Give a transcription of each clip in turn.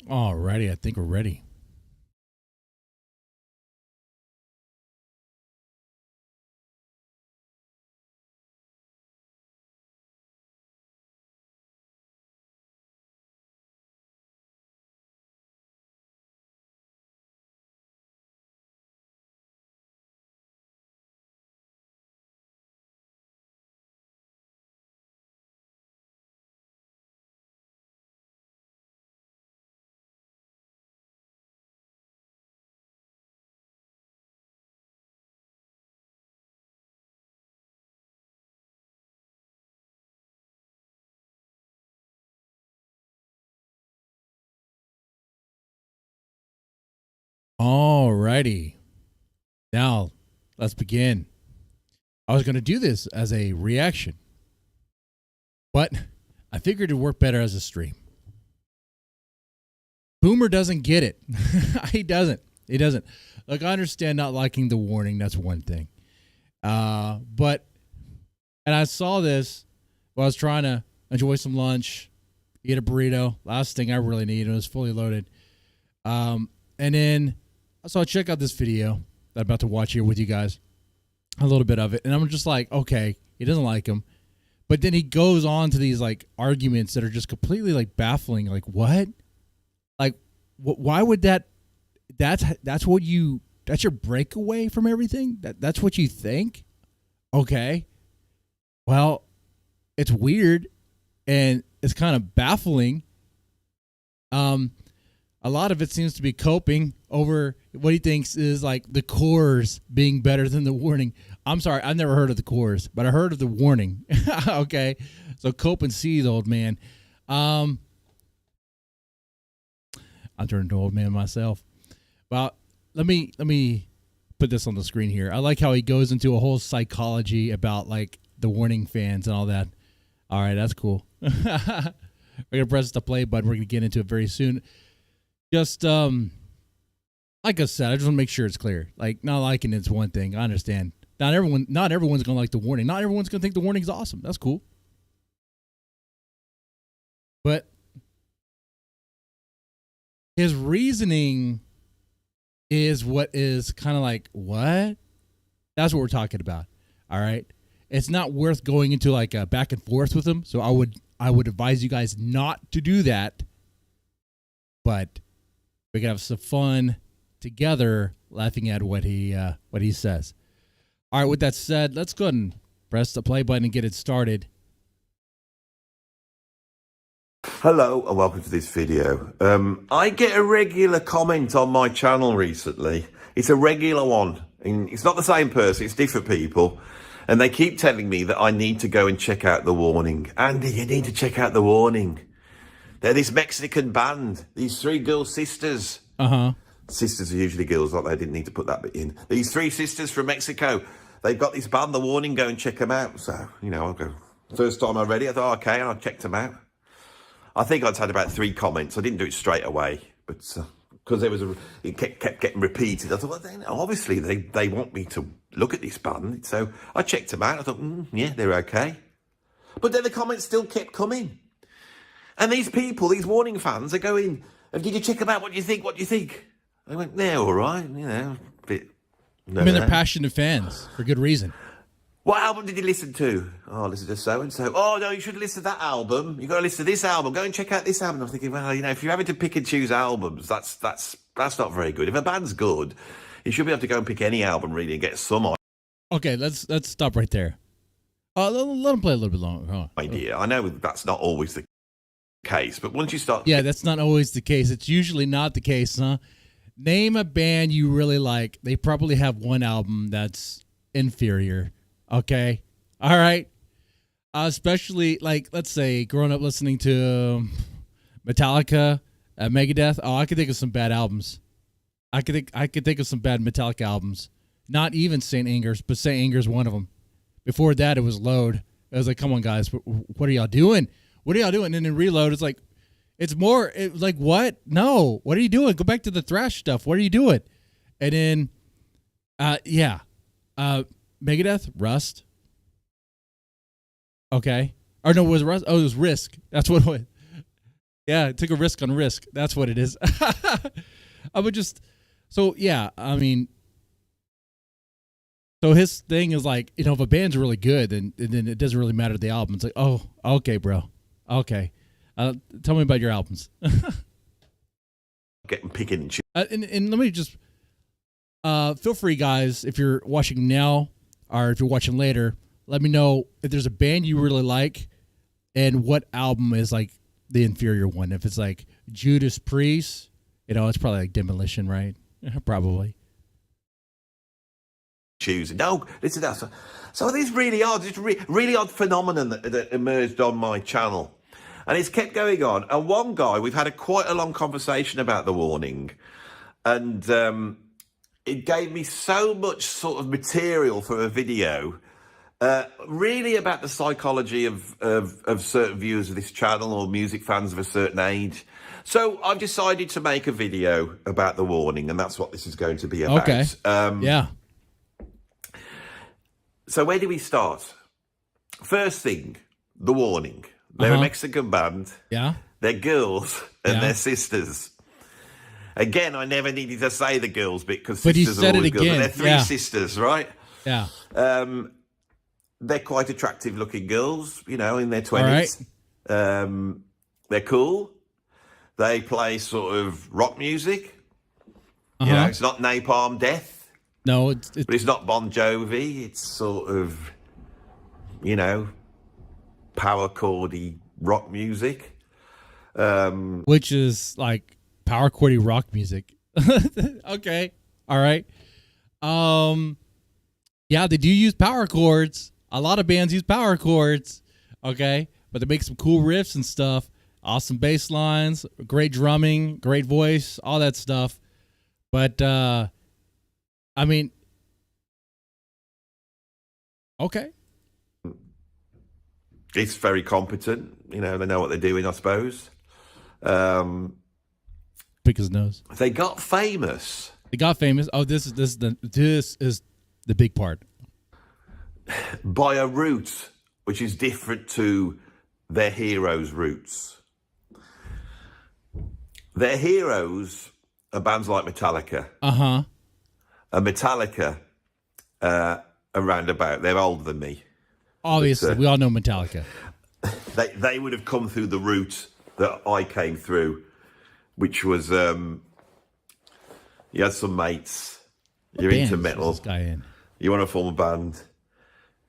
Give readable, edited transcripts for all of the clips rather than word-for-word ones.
Alrighty, I think we're ready. Alrighty. Now, let's begin. I was going to do this as a reaction, but I figured it'd work better as a stream. Boomer doesn't get it. He doesn't. Look, I understand not liking the warning. That's one thing. And I saw this while I was trying to enjoy some lunch, eat a burrito. Last thing I really need. It was fully loaded. And then so I check out this video that I'm about to watch here with you guys, a little bit of it, and I'm just like, okay, he doesn't like him, but then he goes on to these like arguments that are just completely like baffling. Like what? Like why would that? That's your breakaway from everything. That's what you think. Okay, well, it's weird, and it's kind of baffling. A lot of it seems to be coping over what he thinks is like the cores being better than the warning. I'm sorry, I've never heard of the cores, but I heard of the warning. Okay, so cope and seethe, old man. I'm turning into an old man myself. Well, let me put this on the screen here. I like how he goes into a whole psychology about like the warning fans and all that. All right, that's cool. We're gonna press the play button. We're gonna get into it very soon. Just like I said, I just want to make sure it's clear. Like, not liking it's one thing. I understand. Not everyone's gonna like the warning. Not everyone's gonna think the warning's awesome. That's cool. But his reasoning is what is kind of like, what? That's what we're talking about. All right. It's not worth going into like a back and forth with him. So I would advise you guys not to do that. But we can have some fun together laughing at what he says. All right, with that said, let's go ahead and press the play button and get it started. Hello and welcome to this video. I get a regular comment on my channel recently. It's a regular one. And it's not the same person, it's different people. And they keep telling me that I need to go and check out The Warning. Andy, you need to check out The Warning. They're this Mexican band, these three girl sisters. Sisters are usually girls, like they didn't need to put that bit in. These three sisters from Mexico, they've got this band, The Warning, go and check them out. So, I'll go. First time I read it, I thought, okay, and I checked them out. I think I'd had about 3 comments. I didn't do it straight away, but because it kept getting repeated. I thought, well, obviously they want me to look at this band. So I checked them out. I thought, yeah, they're okay. But then the comments still kept coming. And these people, these Warning fans, are going, did you check them out? What do you think? What do you think? I went, yeah, all right. A bit. I mean, they're passionate fans for good reason. What album did you listen to? Oh, I listened to so-and-so. Oh, no, you should listen to that album. You've got to listen to this album. Go and check out this album. I'm thinking, well, if you're having to pick and choose albums, that's not very good. If a band's good, you should be able to go and pick any album, really, and get some Okay, let's stop right there. Let them play a little bit longer. idea. I know that's not always the case, but once you start... Yeah, that's not always the case. It's usually not the case, huh? Name a band you really like. They probably have one album that's inferior. Okay. All right. Especially like, let's say growing up listening to Metallica, Megadeth. Oh, I could think of some bad albums. I could think of some bad Metallica albums. Not even St. Anger's, but St. Anger's one of them. Before that, it was Load. I was like, come on, guys. What are y'all doing? What are y'all doing? And then Reload, it's like, like, what? No. What are you doing? Go back to the thrash stuff. What are you doing? And then, Megadeth, Rust. Okay. Or no, was it Rust? Oh, it was Risk. That's what it was. Yeah, took a risk on risk. That's what it is. I would just, so yeah, I mean, so his thing is like, you know, if a band's really good, then it doesn't really matter the album. It's like, oh, okay, bro, okay. Tell me about your albums. Getting picking and choosing. And let me just feel free, guys, if you're watching now or if you're watching later, let me know if there's a band you really like and what album is like the inferior one. If it's like Judas Priest, you know, it's probably like Demolition, right? Probably. Choosing. No, listen to that. So this really odd, this really odd phenomenon that emerged on my channel. And it's kept going on. And one guy, we've had quite a long conversation about The Warning. And it gave me so much sort of material for a video, really about the psychology of certain viewers of this channel or music fans of a certain age. So I've decided to make a video about The Warning, and that's what this is going to be about. Okay. Yeah. So where do we start? First thing, The Warning. They're a Mexican band. Yeah. They're girls and they're sisters. Again, I never needed to say the girls bit because sisters are always girls. But they're three sisters, right? Yeah. They're quite attractive looking girls, you know, in their 20s. Right. They're cool. They play sort of rock music. You know, it's not Napalm Death. No, but it's not Bon Jovi. It's sort of, you know, power chordy rock music. Which is like power chordy rock music. Okay. All right. Yeah, they do use power chords. A lot of bands use power chords. Okay. But they make some cool riffs and stuff. Awesome bass lines, great drumming, great voice, all that stuff. But I mean, okay. It's very competent. You know, they know what they're doing, I suppose. Pick his nose. They got famous. They got famous. Oh, this is the big part. By a route which is different to their heroes' roots. Their heroes are bands like Metallica. And Metallica, around about, they're older than me. Obviously, we all know Metallica. They would have come through the route that I came through, which was you had some mates, you're into metal, this guy in? You want to form a band,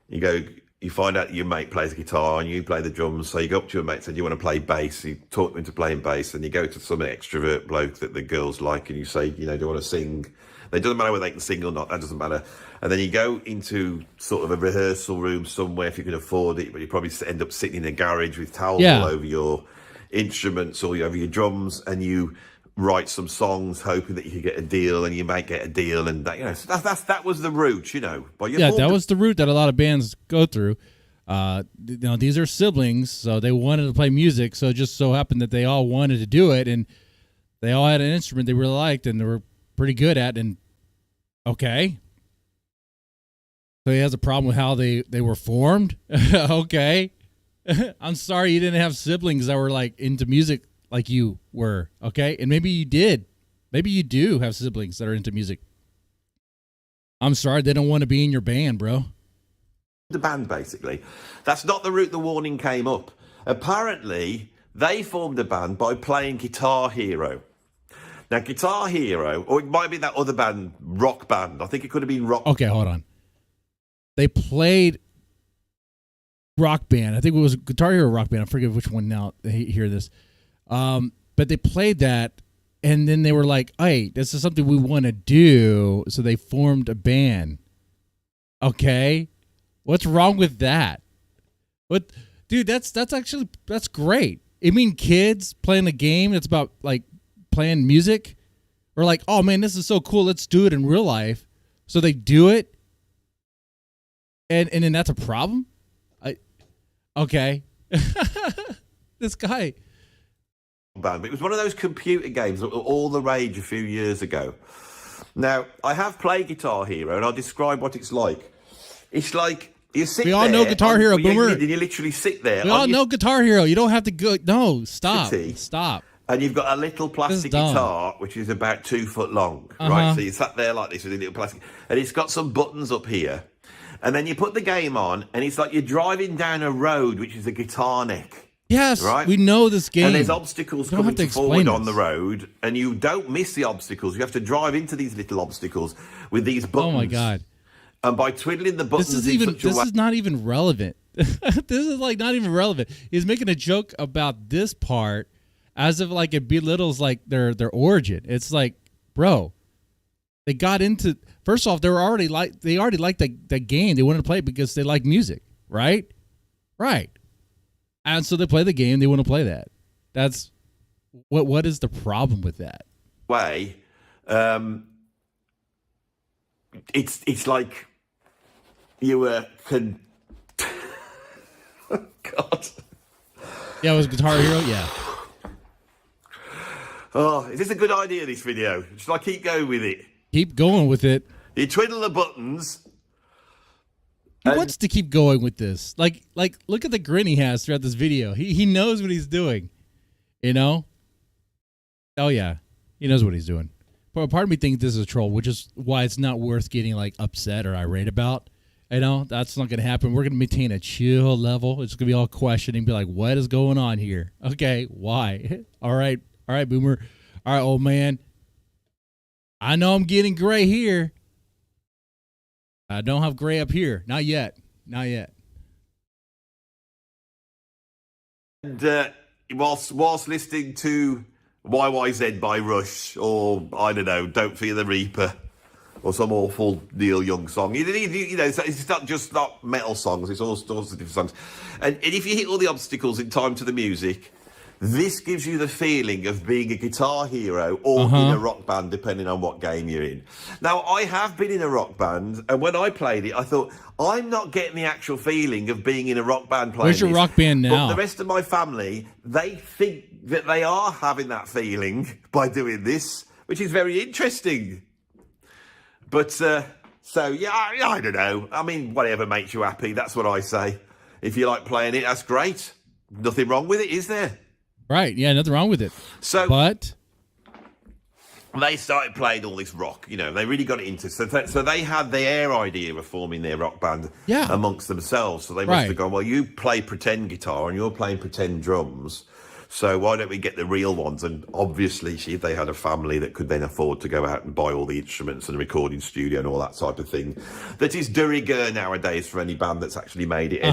you find out your mate plays guitar and you play the drums, so you go up to your mate and say, you want to play bass, you talk them into playing bass, and you go to some extrovert bloke that the girls like and you say, you know, do you want to sing? It doesn't matter whether they can sing or not, that doesn't matter. And then you go into sort of a rehearsal room somewhere if you can afford it, but you probably end up sitting in a garage with towels all over your instruments or over your drums, and you write some songs hoping that you could get a deal, and you might get a deal, and that, you know, so that was the route, you know. But that was the route that a lot of bands go through. You know, these are siblings, so they wanted to play music, so it just so happened that they all wanted to do it, and they all had an instrument they really liked and they were pretty good at, and okay. So he has a problem with how they were formed. Okay. I'm sorry you didn't have siblings that were like into music like you were. Okay. And maybe you did. Maybe you do have siblings that are into music. I'm sorry. They don't want to be in your band, bro. The band, basically. That's not the route The Warning came up. Apparently, they formed a band by playing Guitar Hero. Now, Guitar Hero, or it might be that other band, Rock Band. I think it could have been Rock. Okay, hold on. They played Rock Band. I think it was Guitar Hero Rock Band. I forget which one now. I hear this. But they played that, and then they were like, hey, this is something we want to do. So they formed a band. Okay. What's wrong with that? What, dude, that's great. I mean, kids playing a game that's about like playing music, or like, oh man, this is so cool. Let's do it in real life. So they do it. And then that's a problem? Okay. This guy. But it was one of those computer games that were all the rage a few years ago. Now, I have played Guitar Hero, and I'll describe what it's like. It's like You sit We all there know Guitar Hero, Boomer. You literally sit there. We all know Guitar Hero. You don't have to go. No, stop. City. Stop. And you've got a little plastic guitar, which is about 2 foot long, right? So you sat there like this with a little plastic, and it's got some buttons up here. And then you put the game on, and it's like you're driving down a road, which is a guitar neck. Yes, right? We know this game. And there's obstacles coming forward on the road, and you don't miss the obstacles. You have to drive into these little obstacles with these buttons. Oh my God. And by twiddling the buttons this is not even relevant. This is like not even relevant. He's making a joke about this part as if like it belittles like their origin. It's like, bro, they got into, first off, they already liked the game. They wanted to play it because they like music, right? Right. And so they play the game, they want to play that. That's what is the problem with that? Way. It's like you were oh, God. Yeah, it was Guitar Hero, yeah. Oh, is this a good idea, this video? Should I keep going with it? Keep going with it. You twiddle the buttons. He wants to keep going with this. Like, look at the grin he has throughout this video. He knows what he's doing. You know? Oh, yeah. He knows what he's doing. But part of me thinks this is a troll, which is why it's not worth getting, like, upset or irate about. You know? That's not going to happen. We're going to maintain a chill level. It's going to be all questioning, be like, what is going on here? Okay, why? All right, Boomer. All right, old man. I know I'm getting gray here. I don't have gray up here. Not yet. Not yet. And whilst listening to YYZ by Rush, or I don't know, Don't Fear the Reaper, or some awful Neil Young song, you know, it's not metal songs. It's all sorts of different songs. And if you hit all the obstacles in time to the music, this gives you the feeling of being a guitar hero or in a rock band, depending on what game you're in. Now, I have been in a rock band, and when I played it, I thought, I'm not getting the actual feeling of being in a rock band playing Where's your rock band now? But the rest of my family, they think that they are having that feeling by doing this, which is very interesting. But, so, yeah, I don't know. I mean, whatever makes you happy, that's what I say. If you like playing it, that's great. Nothing wrong with it, is there? Right, yeah, nothing wrong with it. But they started playing all this rock, you know, they really got it into so they had their idea of forming their rock band amongst themselves. So they must have gone, well, you play pretend guitar and you're playing pretend drums, so why don't we get the real ones? And obviously, they had a family that could then afford to go out and buy all the instruments and a recording studio and all that type of thing. That is de rigueur nowadays for any band that's actually made it.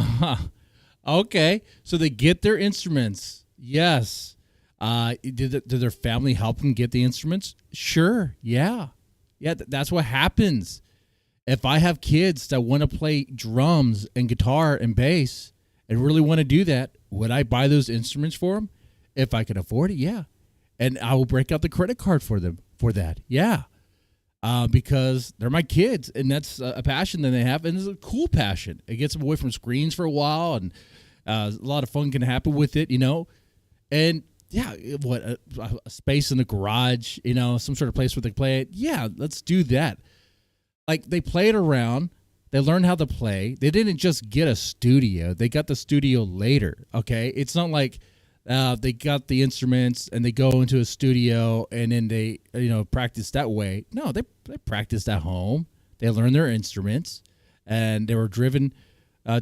Okay, so they get their instruments. Yes. Did their family help them get the instruments? Sure. Yeah. Yeah, that's what happens. If I have kids that want to play drums and guitar and bass and really want to do that, would I buy those instruments for them? If I could afford it, yeah. And I will break out the credit card for them for that. Yeah. Because they're my kids, and that's a passion that they have, and it's a cool passion. It gets them away from screens for a while, and a lot of fun can happen with it, you know. And yeah, a space in the garage, you know, some sort of place where they play it. Yeah, let's do that. Like, they play it around. They learn how to play. They didn't just get a studio. They got the studio later, okay? It's not like they got the instruments and they go into a studio and then they, you know, practice that way. No, they practiced at home. They learned their instruments, and they were driven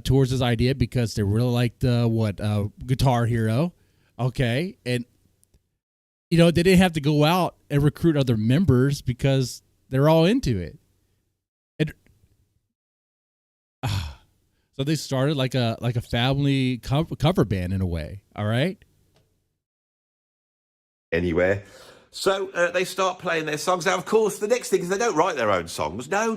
towards this idea because they really liked Guitar Hero. Okay, and, you know, they didn't have to go out and recruit other members because they're all into it. So they started like a family cover band in a way, all right? Anywhere. So they start playing their songs. Now, of course, the next thing is they don't write their own songs. No.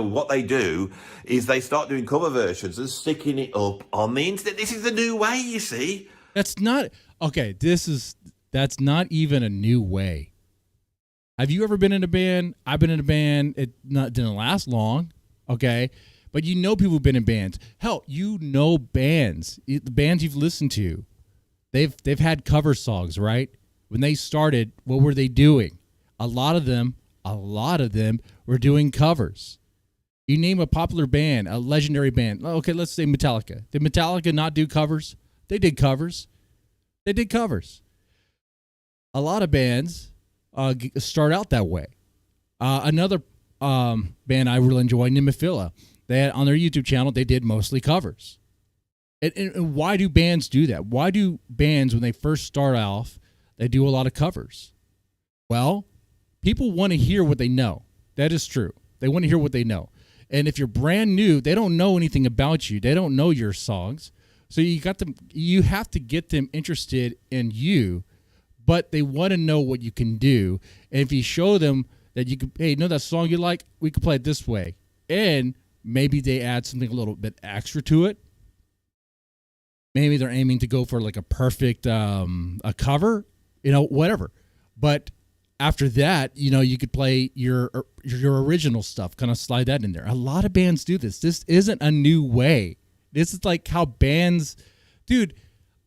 What they do is they start doing cover versions and sticking it up on the internet. This is the new way, you see. That's not... Okay, that's not even a new way. Have you ever been in a band? I've been in a band. It didn't last long, okay? But you know people who've been in bands. Hell, you know bands. The bands you've listened to. They've had cover songs, right? When they started, what were they doing? A lot of them were doing covers. You name a popular band, a legendary band. Okay, let's say Metallica. Did Metallica not do covers? They did covers. They did covers. A lot of bands start out that way. Another band I really enjoy, Nemophila, they had, on their YouTube channel, they did mostly covers. And why do bands do that? Why do bands, when they first start off, they do a lot of covers? Well, people want to hear what they know. That is true. They want to hear what they know. And if you're brand new, they don't know anything about you. They don't know your songs. So you have to get them interested in you, but they want to know what you can do. And if you show them that you can, hey, you know that song you like? We can play it this way. And maybe they add something a little bit extra to it. Maybe they're aiming to go for like a perfect a cover, whatever. But after that, you could play your original stuff, kind of slide that in there. A lot of bands do this. This isn't a new way. This is like how bands, dude,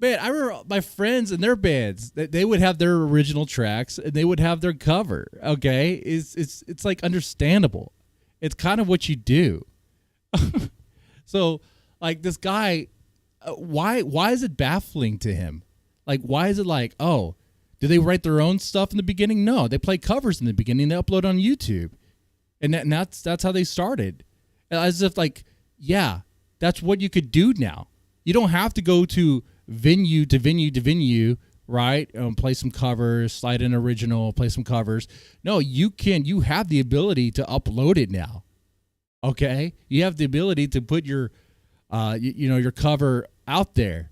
man, I remember my friends and their bands, they would have their original tracks and they would have their cover. Okay. It's like understandable. It's kind of what you do. So like this guy, why is it baffling to him? Like, why is it like, oh, do they write their own stuff in the beginning? No, they play covers in the beginning. They upload on YouTube, and that's how they started. As if like, yeah, that's what you could do now. You don't have to go to venue to venue to venue, right? Play some covers, slide in original, play some covers. No, you can. You have the ability to upload it now. Okay, you have the ability to put your, your cover out there.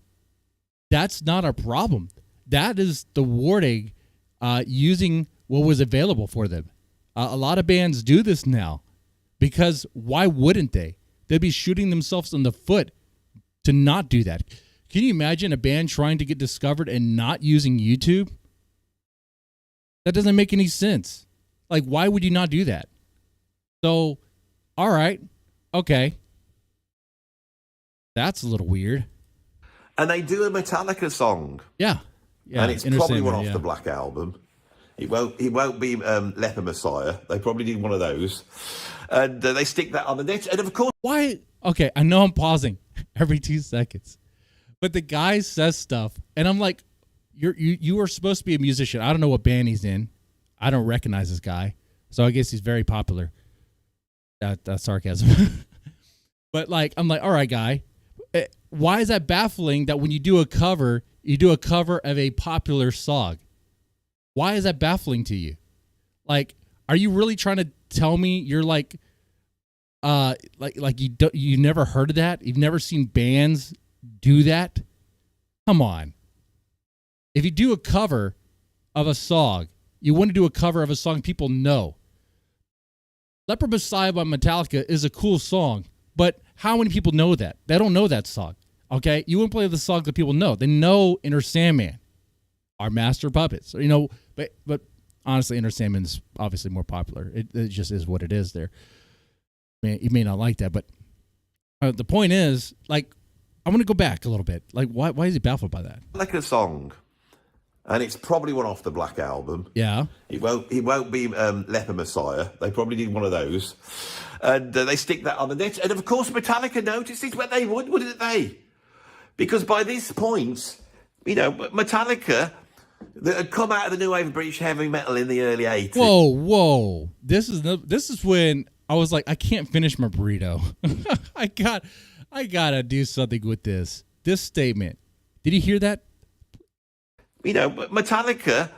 That's not a problem. That is the warning, using what was available for them. A lot of bands do this now because why wouldn't they? They'd be shooting themselves in the foot to not do that. Can you imagine a band trying to get discovered and not using YouTube? That doesn't make any sense. Like, why would you not do that? So, all right, okay. That's a little weird. And they do a Metallica song. Yeah. And it's probably one off the Black Album. It won't be Leper Messiah. They probably did one of those. And they stick that on the net. And of course... Why? Okay, I know I'm pausing every 2 seconds. But the guy says stuff. And I'm like, you are supposed to be a musician. I don't know what band he's in. I don't recognize this guy. So I guess he's very popular. That's sarcasm. But like, I'm like, all right, guy. Why is that baffling that when you do a cover of a popular song? Why is that baffling to you? Like, are you really trying to tell me you're like you never heard of that? You've never seen bands do that? Come on. If you do a cover of a song, you want to do a cover of a song people know. Leper Messiah by Metallica is a cool song, but how many people know that? They don't know that song. Okay, you wouldn't play the song that people know. They know Enter Sandman, our master puppets. But honestly, Enter Sandman is obviously more popular. It just is what it is. There, you may not like that, but the point is, like, I want to go back a little bit. Like, why is he baffled by that? Like a song, and it's probably one off the Black Album. Yeah, it won't be Leper Messiah. They probably did one of those, and they stick that on the net. And of course, Metallica noticed it, but they wouldn't they? Because by this point, Metallica that had come out of the new wave of British heavy metal in the early 80s. Whoa. This is when I was like, I can't finish my burrito. I gotta do something with this statement. Did you hear that? Metallica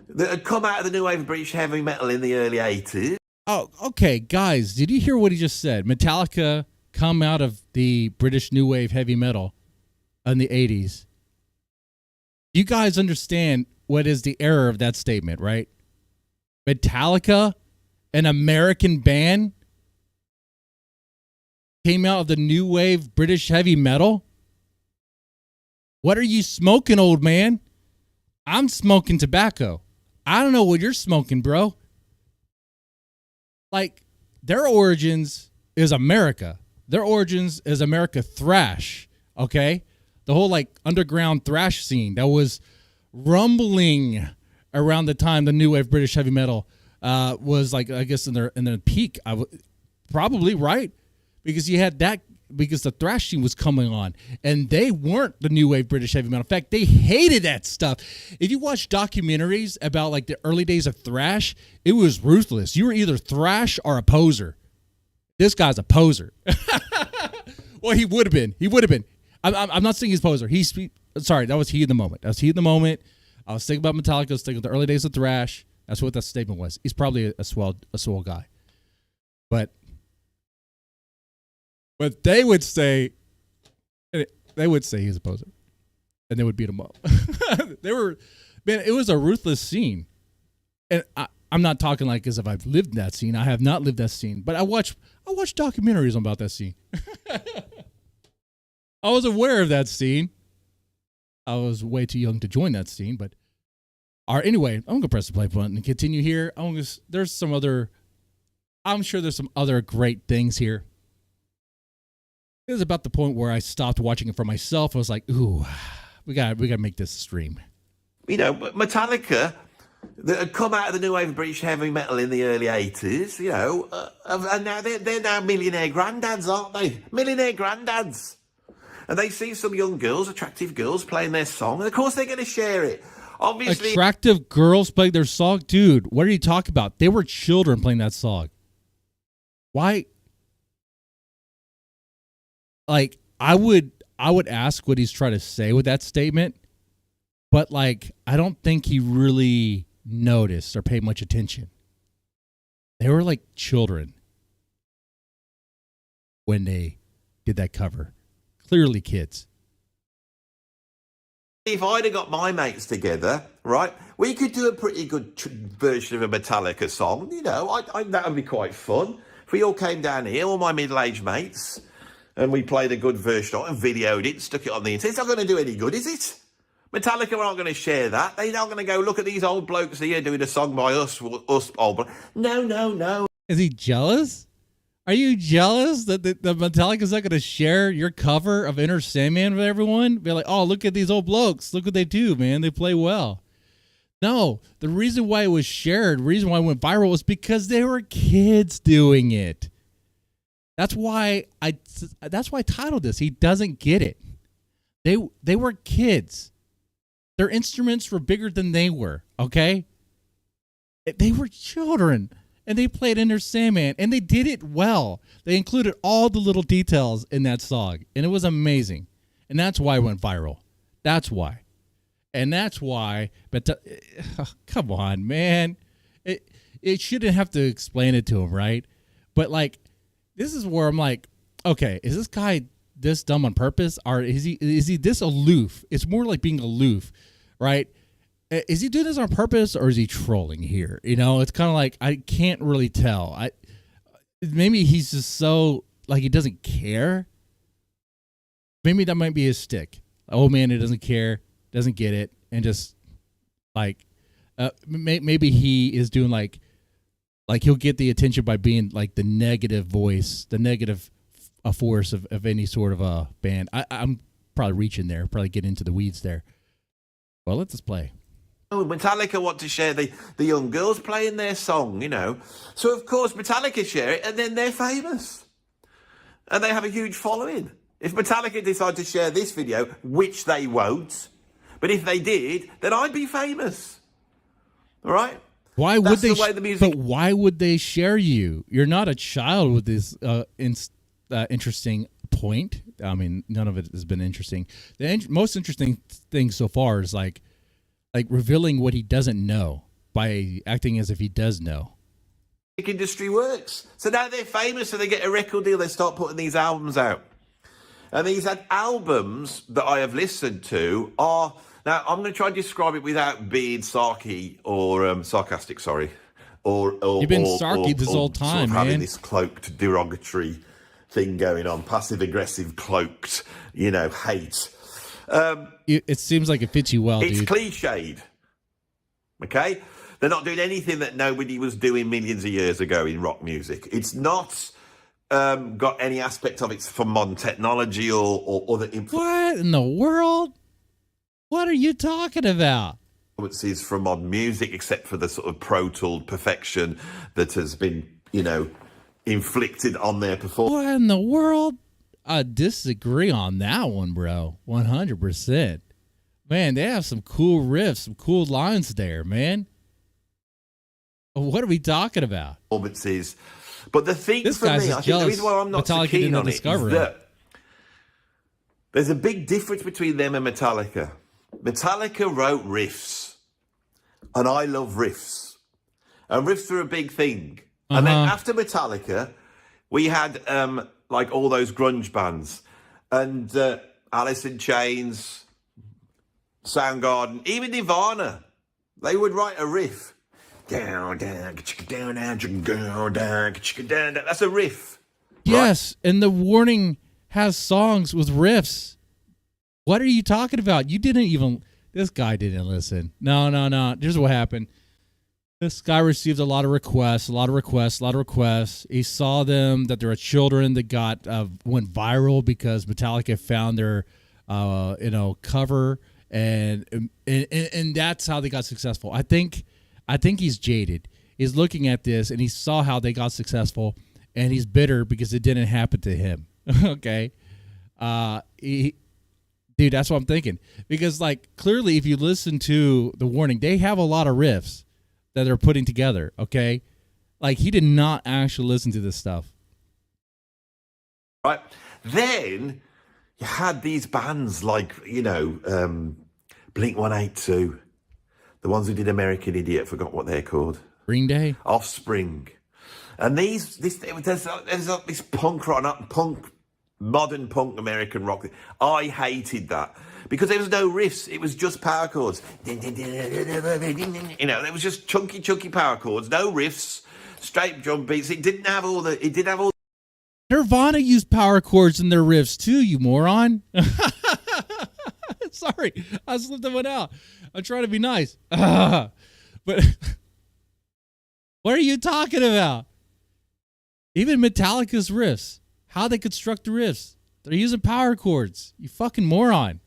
that had come out of the new wave of British heavy metal in the early 80s. Oh, okay, guys, did you hear what he just said? Metallica come out of the British new wave heavy metal in the 80s. You guys understand what is the error of that statement, right? Metallica, an American band, came out of the new wave British heavy metal? What are you smoking, old man? I'm smoking tobacco. I don't know what you're smoking, bro. Like, their origins is America. Their origins is America thrash, okay? The whole, like, underground thrash scene that was rumbling around the time the new wave British heavy metal was, like, I guess in their peak. Probably, right? Because you had that, because the thrash scene was coming on, and they weren't the new wave British heavy metal. In fact, they hated that stuff. If you watch documentaries about like the early days of thrash, it was ruthless. You were either thrash or a poser. This guy's a poser. Well, he would have been. He would have been. I'm not saying he's a poser. Sorry, that was he in the moment. That was he in the moment. I was thinking about Metallica. I was thinking of the early days of thrash. That's what that statement was. He's probably a swell guy. But they would say he's a poser, and they would beat him up. It was a ruthless scene, and I'm not talking like as if I've lived that scene. I have not lived that scene, but I watch documentaries about that scene. I was aware of that scene. I was way too young to join that scene, but anyway, I'm gonna press the play button and continue here. I'm sure there's some other great things here. It was about the point where I stopped watching it for myself. I was like, ooh, we got to make this stream. You know, Metallica, that had come out of the new wave of British heavy metal in the early 80s, you know, and now they're now millionaire granddads, aren't they? Millionaire granddads. And they see some young girls, attractive girls, playing their song, and of course they're going to share it. Obviously, attractive girls playing their song? Dude, what are you talking about? They were children playing that song. Why? Like, I would ask what he's trying to say with that statement, but like, I don't think he really noticed or paid much attention. They were like children when they did that cover. Clearly kids. If I'd have got my mates together, right, we could do a pretty good version of a Metallica song. You know, that would be quite fun. If we all came down here, all my middle-aged mates, and we played a good version of it and videoed it, stuck it on the internet. It's not going to do any good, is it? Metallica aren't going to share that. They're not going to go, look at these old blokes here doing a song by us old blokes. No. Is he jealous? Are you jealous that the Metallica's not going to share your cover of Enter Sandman with everyone? Be like, oh, look at these old blokes. Look what they do, man. They play well. No, the reason why it was shared, the reason why it went viral was because they were kids doing it. That's why I titled this. He doesn't get it. They were kids. Their instruments were bigger than they were, okay? They were children, and they played Enter Sandman, and they did it well. They included all the little details in that song, and it was amazing. And that's why it went viral. That's why. And that's why, but come on, man. It shouldn't have to explain it to him, right? But like, this is where I'm like, okay, is this guy this dumb on purpose, or is he this aloof? It's more like being aloof, right? Is he doing this on purpose, or is he trolling here? You know, it's kind of like, I can't really tell. Maybe he's just so like, he doesn't care. Maybe that might be his stick. Oh man, it doesn't care, doesn't get it, and just like maybe he is doing like he'll get the attention by being like the negative voice, the negative force of any sort of a band. I'm probably reaching there, probably get into the weeds there. Well, let's just play. Oh, Metallica want to share the young girls playing their song, you know. So, of course, Metallica share it, and then they're famous. And they have a huge following. If Metallica decide to share this video, which they won't, but if they did, then I'd be famous. All right? Why would That's they? The way the music... But why would they share you? You're not a child with this interesting point. I mean, none of it has been interesting. The most interesting thing so far is like revealing what he doesn't know by acting as if he does know. The industry works. So now they're famous, so they get a record deal. They start putting these albums out, and these albums that I have listened to are. Now, I'm going to try and describe it without being sarcastic, sorry. Or you've been sarky this whole time, sort of man. Having this cloaked, derogatory thing going on, passive-aggressive, cloaked, hate. It seems like it fits you well, it's dude. cliched, okay? They're not doing anything that nobody was doing millions of years ago in rock music. It's not got any aspect of it from modern technology or other influences. What in the world? What are you talking about? Influences from modern music, except for the sort of Pro Tool perfection that has been, inflicted on their performance. What in the world? I disagree on that one, bro. 100%. Man, they have some cool riffs, some cool lines there, man. What are we talking about? Performances. But the thing This for guy's me, just I think the reason why I'm not so Metallica keen didn't on it discover is it. that there's a big difference between them and Metallica. Metallica wrote riffs, and I love riffs. And riffs are a big thing. And then after Metallica, we had like all those grunge bands, and Alice in Chains, Soundgarden, even Nirvana. They would write a riff. Down, down, down, down, down. That's a riff. Yes, and The Warning has songs with riffs. What are you talking about? You didn't even... This guy didn't listen. No. Here's what happened. This guy received a lot of requests. He saw them, that there were children that went viral because Metallica found their cover, and that's how they got successful. I think he's jaded. He's looking at this and he saw how they got successful, and he's bitter because it didn't happen to him. Okay. Dude, that's what I'm thinking. Because, like, clearly, if you listen to The Warning, they have a lot of riffs that they're putting together, okay? Like, he did not actually listen to this stuff. Right. Then you had these bands like, Blink-182, the ones who did American Idiot, forgot what they're called. Green Day? Offspring. And there's this punk rock, not punk, modern punk American rock. I hated that because there was no riffs. It was just power chords. It was just chunky power chords, no riffs, straight drum beats. It did have all. Nirvana used power chords in their riffs too, you moron. Sorry, I slipped that one out. I'm trying to be nice. But what are you talking about? Even Metallica's riffs. How they construct the riffs. They're using power chords. You fucking moron.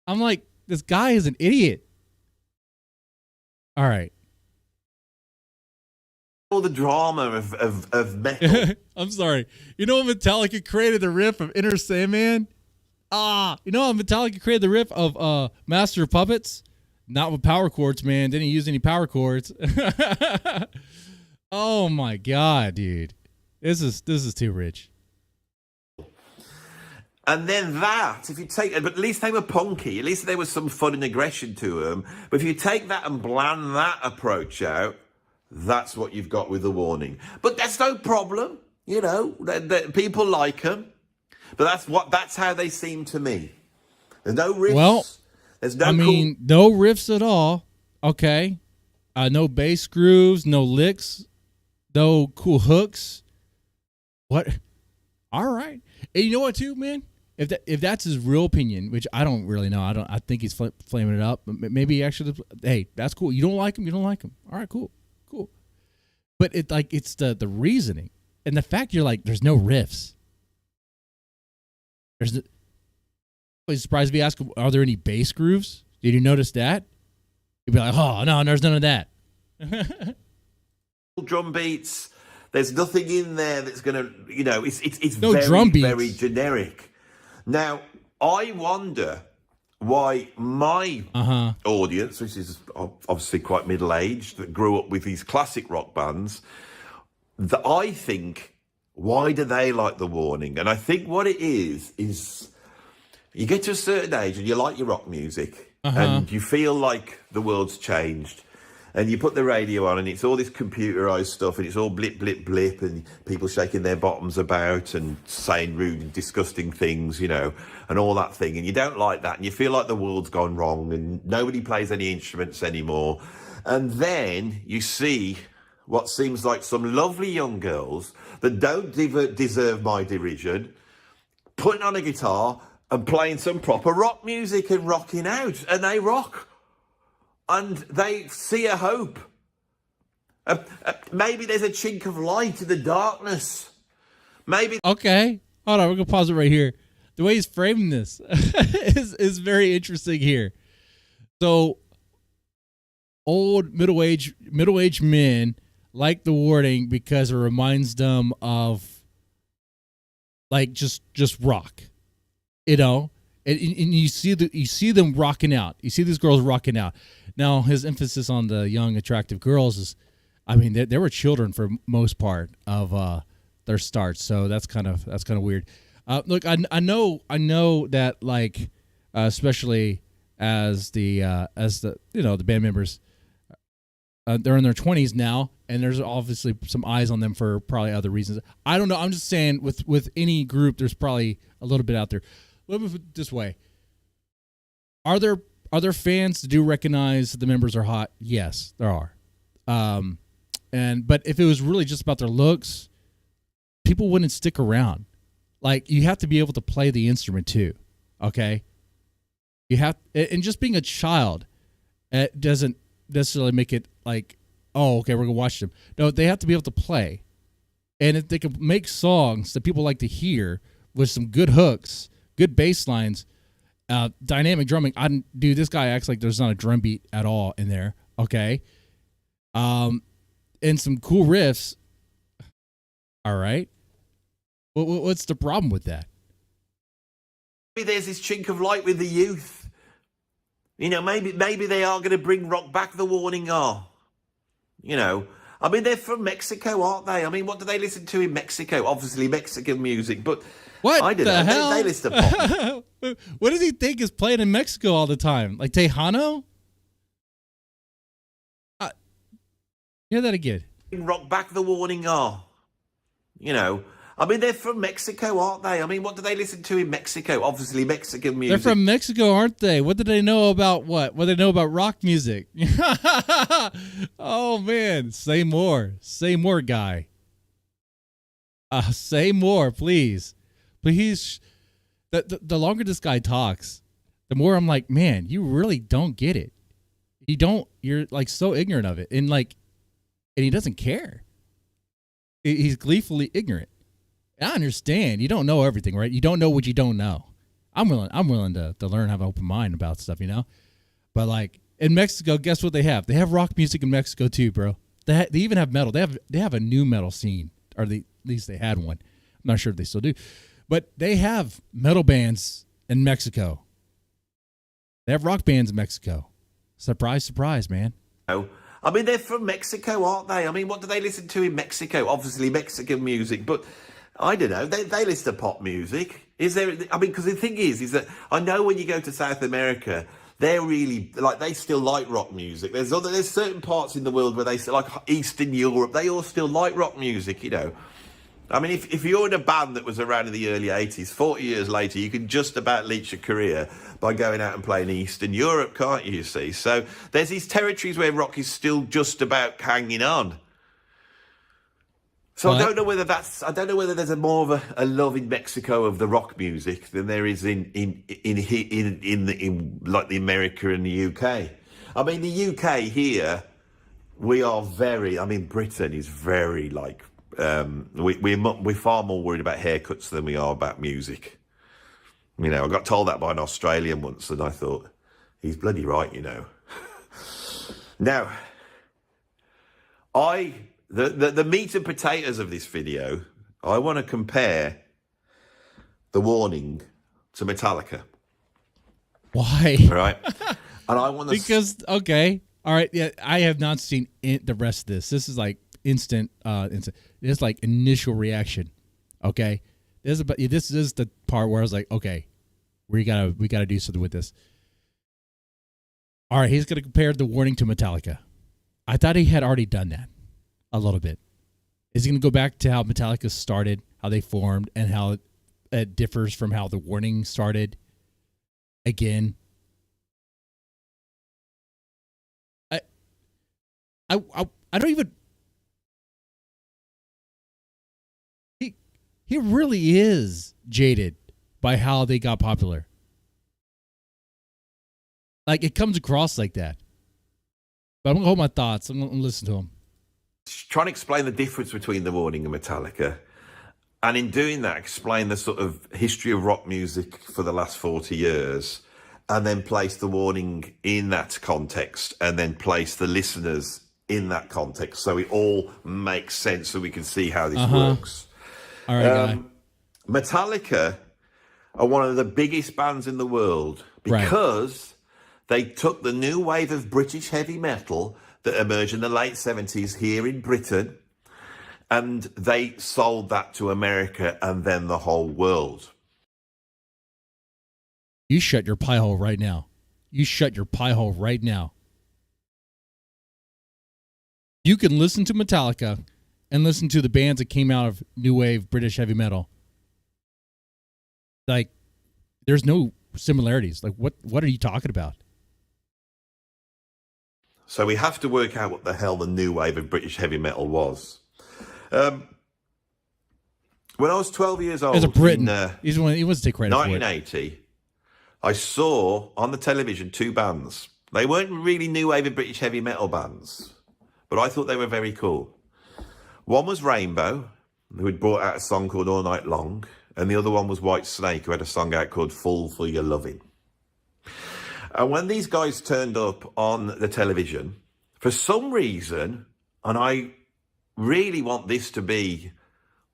I'm like, this guy is an idiot. All right. All the drama of metal. I'm sorry. You know when Metallica created the riff of Enter Sandman? You know when Metallica created the riff of Master of Puppets? Not with power chords, man. Didn't use any power chords. Oh my god, dude. This is too rich. And then that, if you take it, but at least they were punky. At least there was some fun and aggression to them. But if you take that and bland that approach out, that's what you've got with The Warning. But that's no problem. People like them. But that's how they seem to me. There's no riffs. Well, there's no no riffs at all. Okay. No bass grooves, no licks, no cool hooks. What? All right. And you know what, too, man? If that's his real opinion, which I don't really know, I think he's flaming it up. Maybe actually, hey, that's cool. You don't like him, you don't like him. All right, cool. But it's the reasoning and the fact you're like, there's no riffs. I was surprised if you ask, are there any bass grooves? Did you notice that? You'd be like, oh no, there's none of that. Drum beats. There's nothing in there that's gonna, it's no very, drum beats. Very generic. Now, I wonder why my audience, which is obviously quite middle-aged, that grew up with these classic rock bands, that I think, why do they like The Warning? And I think what it is you get to a certain age and you like your rock music and you feel like the world's changed. And you put the radio on and it's all this computerized stuff and it's all blip, blip, blip and people shaking their bottoms about and saying rude and disgusting things, and all that thing. And you don't like that and you feel like the world's gone wrong and nobody plays any instruments anymore. And then you see what seems like some lovely young girls that don't deserve my derision putting on a guitar and playing some proper rock music and rocking out. And they rock. And they see a hope. Maybe there's a chink of light in the darkness. Maybe. Okay. Hold on. We're going to pause it right here. The way he's framing this is very interesting here. So, old middle-aged men like the warning because it reminds them of like just rock, you know, and you see them rocking out. You see these girls rocking out. Now his emphasis on the young, attractive girls is, I mean, they were children for most part of their start, so that's kind of weird. Look, I know that like especially as the the band members, they're in their 20s now, and there's obviously some eyes on them for probably other reasons. I don't know. I'm just saying with any group, there's probably a little bit out there. Let me put it this way: are there fans that do recognize that the members are hot? Yes, there are. But if it was really just about their looks, people wouldn't stick around. Like, you have to be able to play the instrument too. Okay, you have, and just being a child, it doesn't necessarily make it like, oh, okay, we're gonna watch them. No, they have to be able to play, and if they can make songs that people like to hear with some good hooks, good bass lines, dynamic drumming. Dude, this guy acts like there's not a drum beat at all in there. Okay, and some cool riffs. All right, what's the problem with that? Maybe there's this chink of light with the youth. You know, maybe they are going to bring rock back. The warning are. You know, I mean, they're from Mexico, aren't they? I mean, what do they listen to in Mexico? Obviously, Mexican music, but what I don't know. Hell? They listen to pop. What does he think is playing in Mexico all the time? Like Tejano? Hear that again. Rock back. The warning are. You know, I mean, they're from Mexico, aren't they? I mean, what do they listen to in Mexico? Obviously, Mexican music. They're from Mexico, aren't they? What do they know about what? What do they know about rock music? Oh, man. Say more. Say more, guy. Say more, please. Please. The longer this guy talks, the more I'm like, man, you really don't get it. You're like so ignorant of it. And he doesn't care. He's gleefully ignorant. I understand. You don't know everything, right? You don't know what you don't know. I'm willing to learn, have an open mind about stuff, you know? But like in Mexico, guess what they have? They have rock music in Mexico too, bro. They even have metal. They have a new metal scene, or at least they had one. I'm not sure if they still do. But they have metal bands in Mexico. They have rock bands in Mexico. Surprise, surprise, man. Oh, I mean, they're from Mexico, aren't they? I mean, what do they listen to in Mexico? Obviously, Mexican music, but I don't know. They listen to pop music. Is there? I mean, because the thing is that I know when you go to South America, they're really like they still like rock music. There's certain parts in the world where they still like Eastern Europe. They all still like rock music, you know. I mean, if you're in a band that was around in the early 80s, 40 years later, you can just about leach a career by going out and playing Eastern Europe, can't you see? So there's these territories where rock is still just about hanging on. So what? I don't know whether there's a more of a love in Mexico of the rock music than there is in like the America and the UK. I mean, the UK here, we are very. I mean, Britain is very like. We're far more worried about haircuts than we are about music. You know, I got told that by an Australian once, and I thought, he's bloody right, you know. Now, the meat and potatoes of this video, I want to compare The Warning to Metallica. Why? Right? And I want to... Because, okay, all right, yeah, I have not seen the rest of this. This is like instant. It's like initial reaction. Okay, this is the part where I was like, okay, we gotta do something with this. All right, he's gonna compare The Warning to Metallica. I thought he had already done that a little bit. Is he gonna go back to how Metallica started, how they formed, and how it differs from how The Warning started? Again, I don't even. He really is jaded by how they got popular. Like, it comes across like that. But I'm going to hold my thoughts. I'm going to listen to him. Trying to explain the difference between The Warning and Metallica. And in doing that, explain the sort of history of rock music for the last 40 years. And then place The Warning in that context. And then place the listeners in that context, so it all makes sense, so we can see how this works. All right, guy. Metallica are one of the biggest bands in the world because they took the new wave of British heavy metal that emerged in the late 70s here in Britain, and they sold that to America and then the whole world. You shut your pie hole right now. You shut your pie hole right now. You can listen to Metallica and listen to the bands that came out of new wave British heavy metal. Like, there's no similarities. Like, what are you talking about? So we have to work out what the hell the new wave of British heavy metal was. When I was 12 years old, as a Briton, he wants to take credit 1980, for it. I saw on the television two bands. They weren't really new wave of British heavy metal bands, but I thought they were very cool. One was Rainbow, who had brought out a song called All Night Long, and the other one was White Snake, who had a song out called Fall for Your Loving. And when these guys turned up on the television, for some reason, and I really want this to be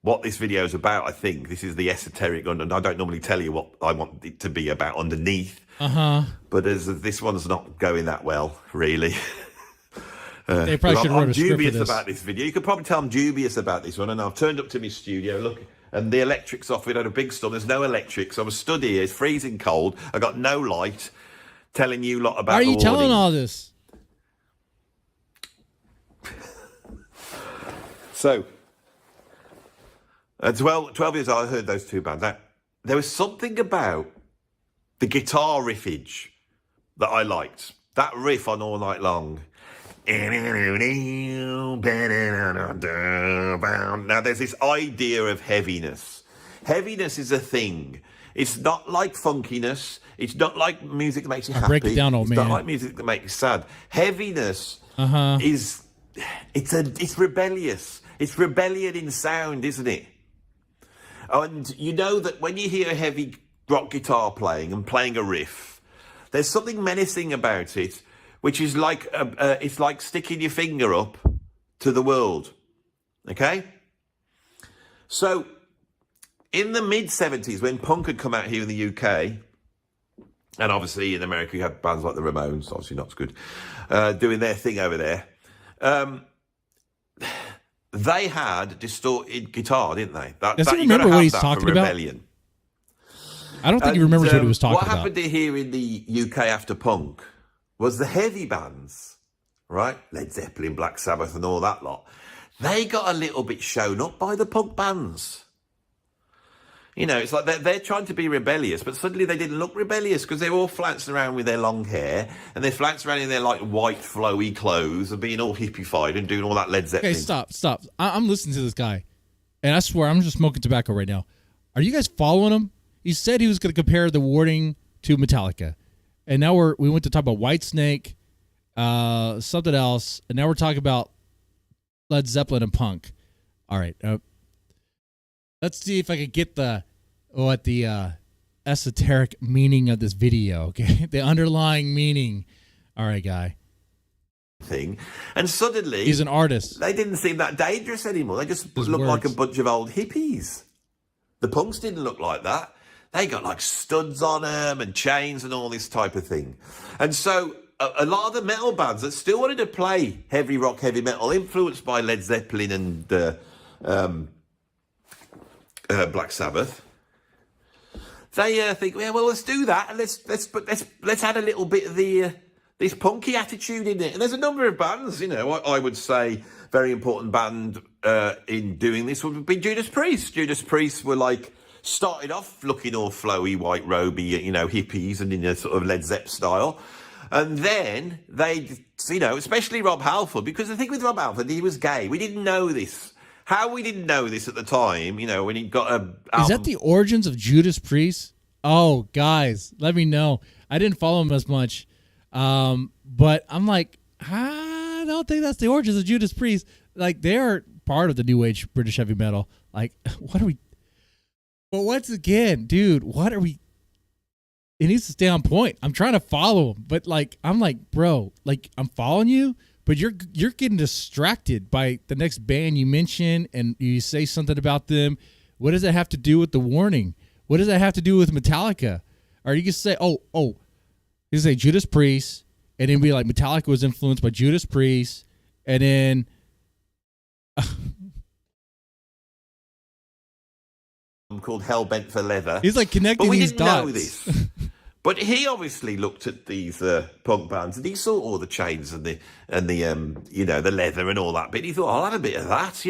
what this video is about, I think. This is the esoteric, and I don't normally tell you what I want it to be about underneath. But as this one's not going that well, really. They probably should have wrote a script for this. I'm dubious about this video. You could probably tell I'm dubious about this one. And I've turned up to my studio, look, and the electric's off. We had a big storm. There's no electric, so I'm stood here. It's freezing cold. I got no light. Telling you a lot about. Why are you telling all this? So, at 12 years old, I heard those two bands. Now, there was something about the guitar riffage that I liked. That riff on All Night Long. Now, there's this idea of heaviness. Heaviness is a thing. It's not like funkiness. It's not like music that makes you happy. Break it down, old man. It's not like music that makes you sad. Heaviness is it's rebellious. It's rebellion in sound, isn't it? And you know that when you hear a heavy rock guitar playing and playing a riff, there's something menacing about it, which is like it's like sticking your finger up to the world. Okay? So, in the mid-70s, when punk had come out here in the UK, and obviously in America you had bands like the Ramones, obviously not as good, doing their thing over there, they had distorted guitar, didn't they? Does he remember what he's talking about? Rebellion. I don't think he remembers what he was talking about. What happened here in the UK after punk was the heavy bands, right? Led Zeppelin, Black Sabbath and all that lot. They got a little bit shown up by the punk bands. You know, it's like they're trying to be rebellious, but suddenly they didn't look rebellious because they were all flouncing around with their long hair and they flounced around in their like white flowy clothes and being all hippified and doing all that Led Zeppelin. Okay, stop. I'm listening to this guy, and I swear I'm just smoking tobacco right now. Are you guys following him? He said he was going to compare The Warning to Metallica, and now we went to talk about White Snake, something else, and now we're talking about Led Zeppelin and punk. All right. Let's see if I could get the esoteric meaning of this video, okay? The underlying meaning. All right, guy. Thing. And suddenly... He's an artist. They didn't seem that dangerous anymore. They just looked like a bunch of old hippies. The punks didn't look like that. They got like studs on them and chains and all this type of thing. And so a lot of the metal bands that still wanted to play heavy rock, heavy metal, influenced by Led Zeppelin and... Black Sabbath, they think, yeah, well, let's do that, and let's add a little bit of the this punky attitude in it. And there's a number of bands, you know. I would say very important band in doing this would be Judas Priest. Judas Priest were like started off looking all flowy, white roby, you know, hippies, and in a sort of Led Zepp style. And then they, you know, especially Rob Halford, because the thing with Rob Halford, he was gay. We didn't know this. How we didn't know this at the time, you know, when he got a album. Is that the origins of Judas Priest? Oh, guys, let me know. I didn't follow him as much, but I'm like, I don't think that's the origins of Judas Priest. Like, they're part of the new age British heavy metal. Like, what are we? But once again, dude, what are we? It needs to stay on point. I'm trying to follow him, but like, I'm like, bro, like, I'm following you, but you're getting distracted by the next band you mention, and you say something about them. What does that have to do with the warning? What does that have to do with Metallica? Or you can say, you can say Judas Priest, and then be like Metallica was influenced by Judas Priest, and then called Hellbent for Leather. He's like connecting but we these didn't dots. know this. But he obviously looked at these punk bands and he saw all the chains and the the leather and all that bit. He thought, I'll have a bit of that,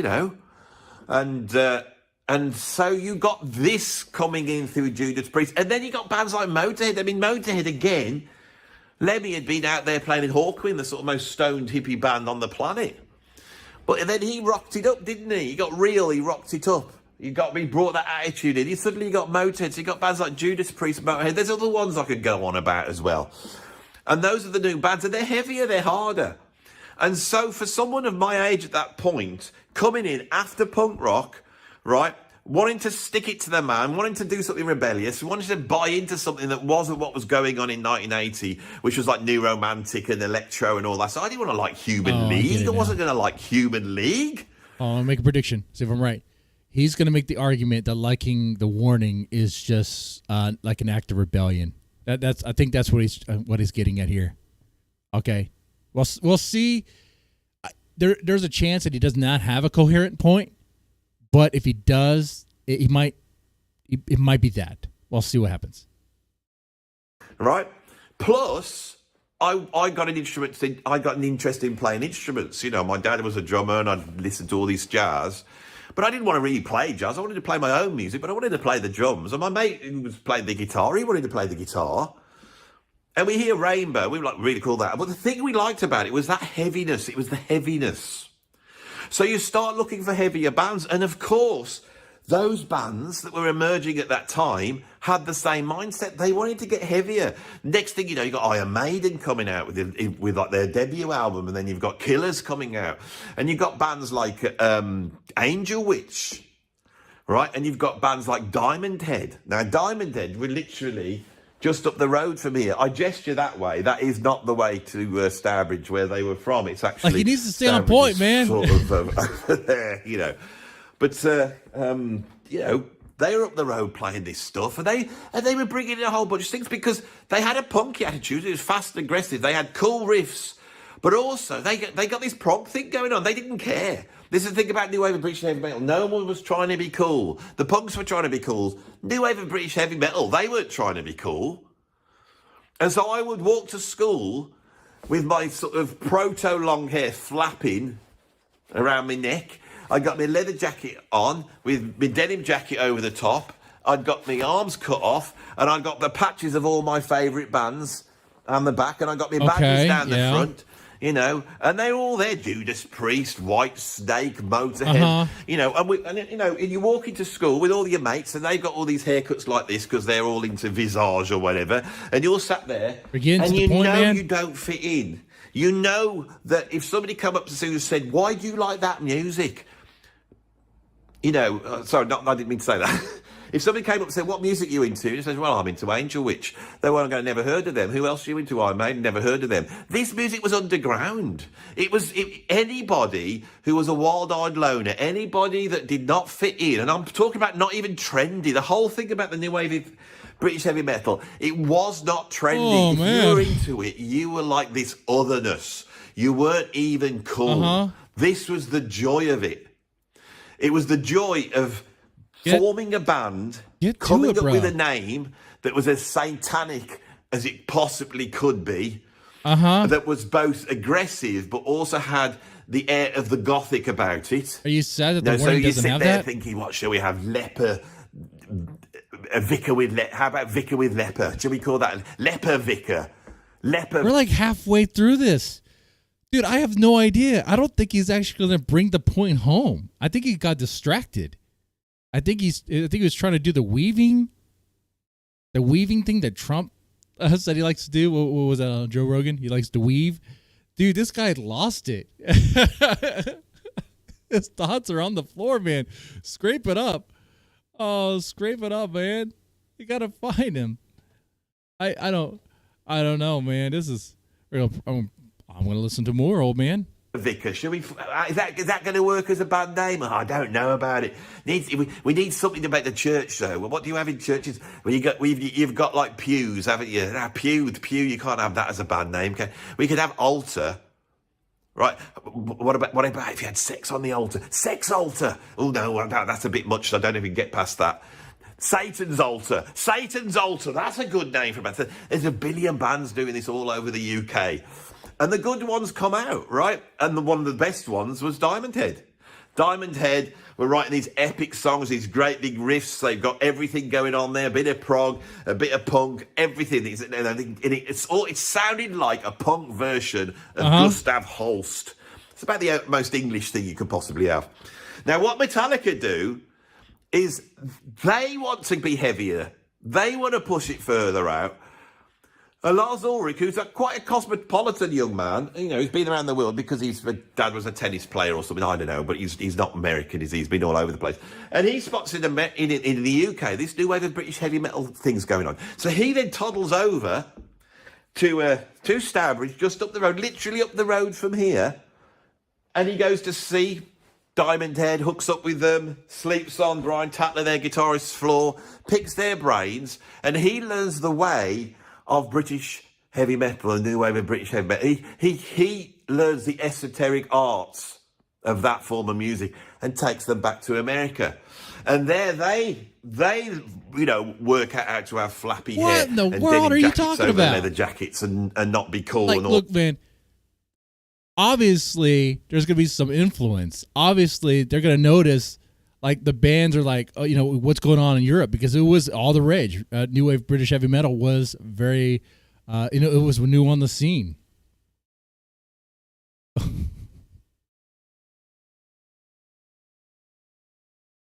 and so you got this coming in through Judas Priest, and then you got bands like Motorhead. I mean, Motorhead again. Lemmy had been out there playing in Hawkwind, the sort of most stoned hippie band on the planet. But then he rocked it up, didn't he? He got real. He rocked it up. He brought that attitude in. He suddenly got Motorhead. So you got bands like Judas Priest, Motorhead. There's other ones I could go on about as well. And those are the new bands, and they're heavier, they're harder. And so for someone of my age at that point, coming in after punk rock, right, wanting to stick it to the man, wanting to do something rebellious, wanting to buy into something that wasn't what was going on in 1980, which was like New Romantic and Electro and all that. So I didn't want to like Human League. I wasn't going to like Human League. I'll make a prediction, see if I'm right. He's going to make the argument that liking The Warning is just like an act of rebellion. I think that's what he's getting at here. Okay, well, we'll see. There's a chance that he does not have a coherent point, but if he does, it might be that. We'll see what happens. Right. Plus, I got an instrument. I got an interest in playing instruments. My dad was a drummer, and I'd listen to all this jazz. But I didn't want to really play jazz. I wanted to play my own music, but I wanted to play the drums. And my mate who was playing the guitar, he wanted to play the guitar. And we hear Rainbow. We were like, really cool that. But the thing we liked about it was that heaviness. It was the heaviness. So you start looking for heavier bands. And of course, those bands that were emerging at that time had the same mindset. They wanted to get heavier. Next thing you know, you got Iron Maiden coming out with like their debut album, and then you've got Killers coming out, and you've got bands like Angel Witch, right? And you've got bands like Diamond Head. Now, Diamond Head were literally just up the road from here. I gesture that way. That is not the way to Stourbridge, where they were from. It's actually like he needs to stay on point, man. Sort of over there, But they were up the road playing this stuff, and they were bringing in a whole bunch of things because they had a punky attitude. It was fast and aggressive. They had cool riffs, but also they got this prog thing going on. They didn't care. This is the thing about new wave of British heavy metal. No one was trying to be cool. The punks were trying to be cool. New wave of British heavy metal, they weren't trying to be cool. And so I would walk to school with my sort of proto long hair flapping around my neck. I got my leather jacket on with my denim jacket over the top. I'd got my arms cut off, and I got the patches of all my favourite bands on the back, and I got my badges down the front, and they were all there. Judas Priest, White Snake, Motorhead, and you walk into school with all your mates, and they've got all these haircuts like this because they're all into Visage or whatever, and you're sat there, and you don't fit in. You know that if somebody come up to you and said, "Why do you like that music?" Sorry, I didn't mean to say that. If somebody came up and said, "What music are you into?" and you said, "Well, I'm into Angel Witch." They weren't going to never heard of them. Who else are you into? Iron Maiden, never heard of them. This music was underground. It was anybody who was a wild-eyed loner, anybody that did not fit in, and I'm talking about not even trendy. The whole thing about the new wave of British heavy metal, it was not trendy. If you were into it, you were like this otherness. You weren't even cool. This was the joy of it. It was the joy of forming a band, coming up with a name that was as satanic as it possibly could be, that was both aggressive but also had the air of the gothic about it. Are you sad that the Warning doesn't have that? So you sit there thinking, what shall we have? Leper, a vicar with how about vicar with leper? Shall we call that leper vicar? Leper. We're like halfway through this. Dude, I have no idea. I don't think he's actually going to bring the point home. I think he got distracted. I think he was trying to do the weaving thing that Trump said he likes to do. What was that on Joe Rogan? He likes to weave. Dude, this guy lost it. His thoughts are on the floor, man. Scrape it up. Oh, scrape it up, man. You got to find him. I don't know, man. This is real. I'm going to listen to more, old man. Vicar, should we? Is that going to work as a band name? I don't know about it. We need something to make the church though. Well, what do you have in churches? Well, you've got like pews, haven't you? Pew. You can't have that as a band name. Okay? We could have altar, right? What about if you had sex on the altar? Sex altar. Oh no, that's a bit much. So I don't even get past that. Satan's altar. That's a good name for a band. There's a billion bands doing this all over the UK. And the good ones come out, right? And one of the best ones was Diamond Head. Diamond Head were writing these epic songs, these great big riffs. They've got everything going on there, a bit of prog, a bit of punk, everything. It sounded like a punk version of Gustav Holst. It's about the most English thing you could possibly have. Now, what Metallica do is they want to be heavier. They want to push it further out. Lars Ulrich, who's quite a cosmopolitan young man, he's been around the world because his dad was a tennis player or something, I don't know, but he's not American, is he? He's been all over the place. And he spots in the UK this new wave of British heavy metal things going on. So he then toddles over to Stourbridge, just up the road, literally up the road from here, and he goes to see Diamond Head, hooks up with them, sleeps on Brian Tatler, their guitarist's floor, picks their brains, and he learns the way of British heavy metal, a new wave of British heavy metal. He learns the esoteric arts of that form of music and takes them back to America. And there they work out how to have flappy hair. What in the world are you talking about? Leather jackets and not be cool and all. Look, man, obviously there's going to be some influence. Obviously they're going to notice, like, the bands are like, what's going on in Europe, because it was all the rage. New wave British heavy metal was very, it was new on the scene.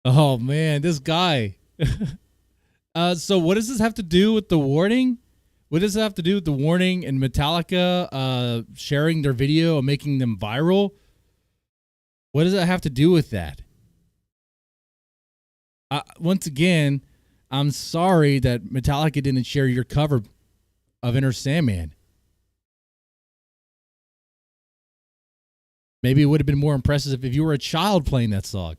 Oh man, this guy. So what does this have to do with the warning? What does it have to do with the warning and Metallica sharing their video and making them viral? What does it have to do with that? Once again, I'm sorry that Metallica didn't share your cover of Enter Sandman. Maybe it would have been more impressive if you were a child playing that song.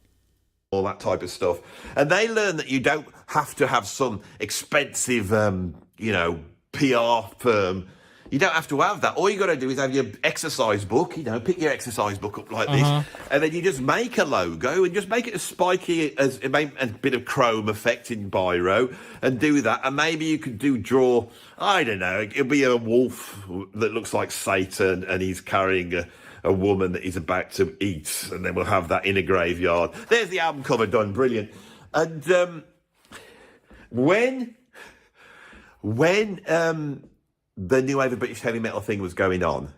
All that type of stuff. And they learn that you don't have to have some expensive, PR firm. You don't have to have that. All you got to do is have your exercise book, pick your exercise book up like this, and then you just make a logo and just make it as spiky as a bit of chrome effect in biro and do that. And maybe you could draw, I don't know, it'll be a wolf that looks like Satan and he's carrying a woman that he's about to eat, and then we'll have that in a graveyard. There's the album cover done, brilliant. And when the new wave of British heavy metal thing was going on,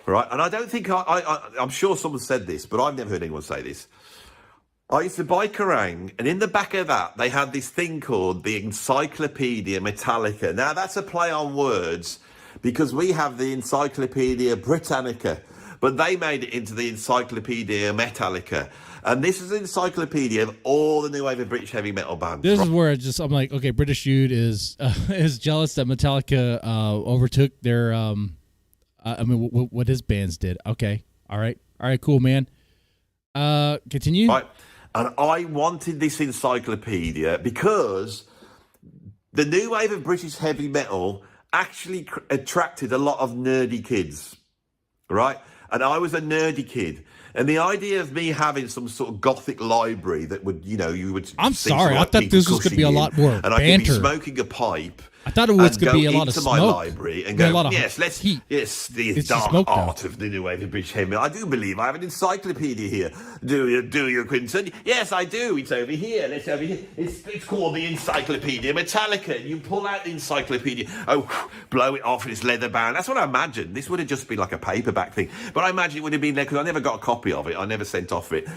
right? And I don't think I'm sure someone said this, but I've never heard anyone say this. I used to buy Kerrang, and in the back of that, they had this thing called the Encyclopedia Metallica. Now, that's a play on words, because we have the Encyclopedia Britannica, but they made it into the Encyclopedia Metallica. And this is an encyclopedia of all the new wave of British heavy metal bands. This is where I'm like, okay, British Dude is jealous that Metallica overtook their, what his bands did. Okay, all right, cool, man. Continue. Right, and I wanted this encyclopedia because the new wave of British heavy metal actually attracted a lot of nerdy kids, right? And I was a nerdy kid. And the idea of me having some sort of gothic library that would, you would... I'm sorry, I thought this was going to be a lot more banter. And I could be smoking a pipe. I thought it was going to be a lot of smoke. Into my library and go, the dark art of the new wave of British heavy metal. I do believe I have an encyclopedia here. Do you, Quinton? Yes, I do. It's over here. Let's over here. It's called the Encyclopedia Metallica. And you pull out the encyclopedia, blow it off, and it's leather bound. That's what I imagined. This would have just been like a paperback thing. But I imagine it would have been there, because I never got a copy of it. I never sent off for it.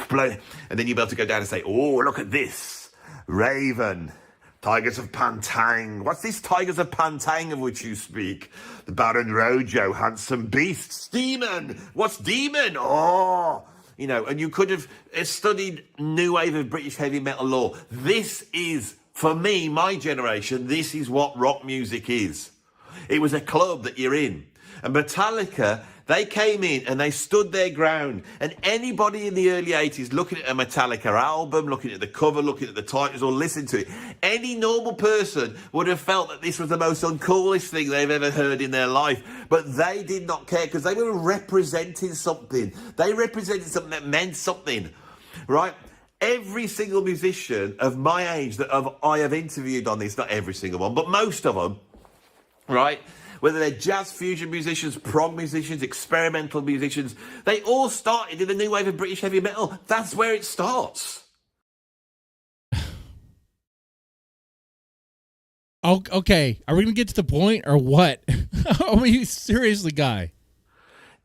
And then you'd be able to go down and say, oh, look at this. Raven. Tigers of Pantang. What's this Tigers of Pantang of which you speak? The Baron Rojo, Handsome Beasts. Demon. What's Demon? Oh. And you could have studied new wave of British heavy metal lore. This is, for me, my generation, this is what rock music is. It was a club that you're in. And Metallica, they came in and they stood their ground. And anybody in the early 80s looking at a Metallica album, looking at the cover, looking at the titles, or listening to it, any normal person would have felt that this was the most uncoolest thing they've ever heard in their life. But they did not care because they were representing something. They represented something that meant something, right? Every single musician of my age that I have interviewed on this, not every single one, but most of them, right? Whether they're jazz fusion musicians, prog musicians, experimental musicians, they all started in the new wave of British heavy metal. That's where it starts. Okay, are we going to get to the point or what? Are you seriously, guy?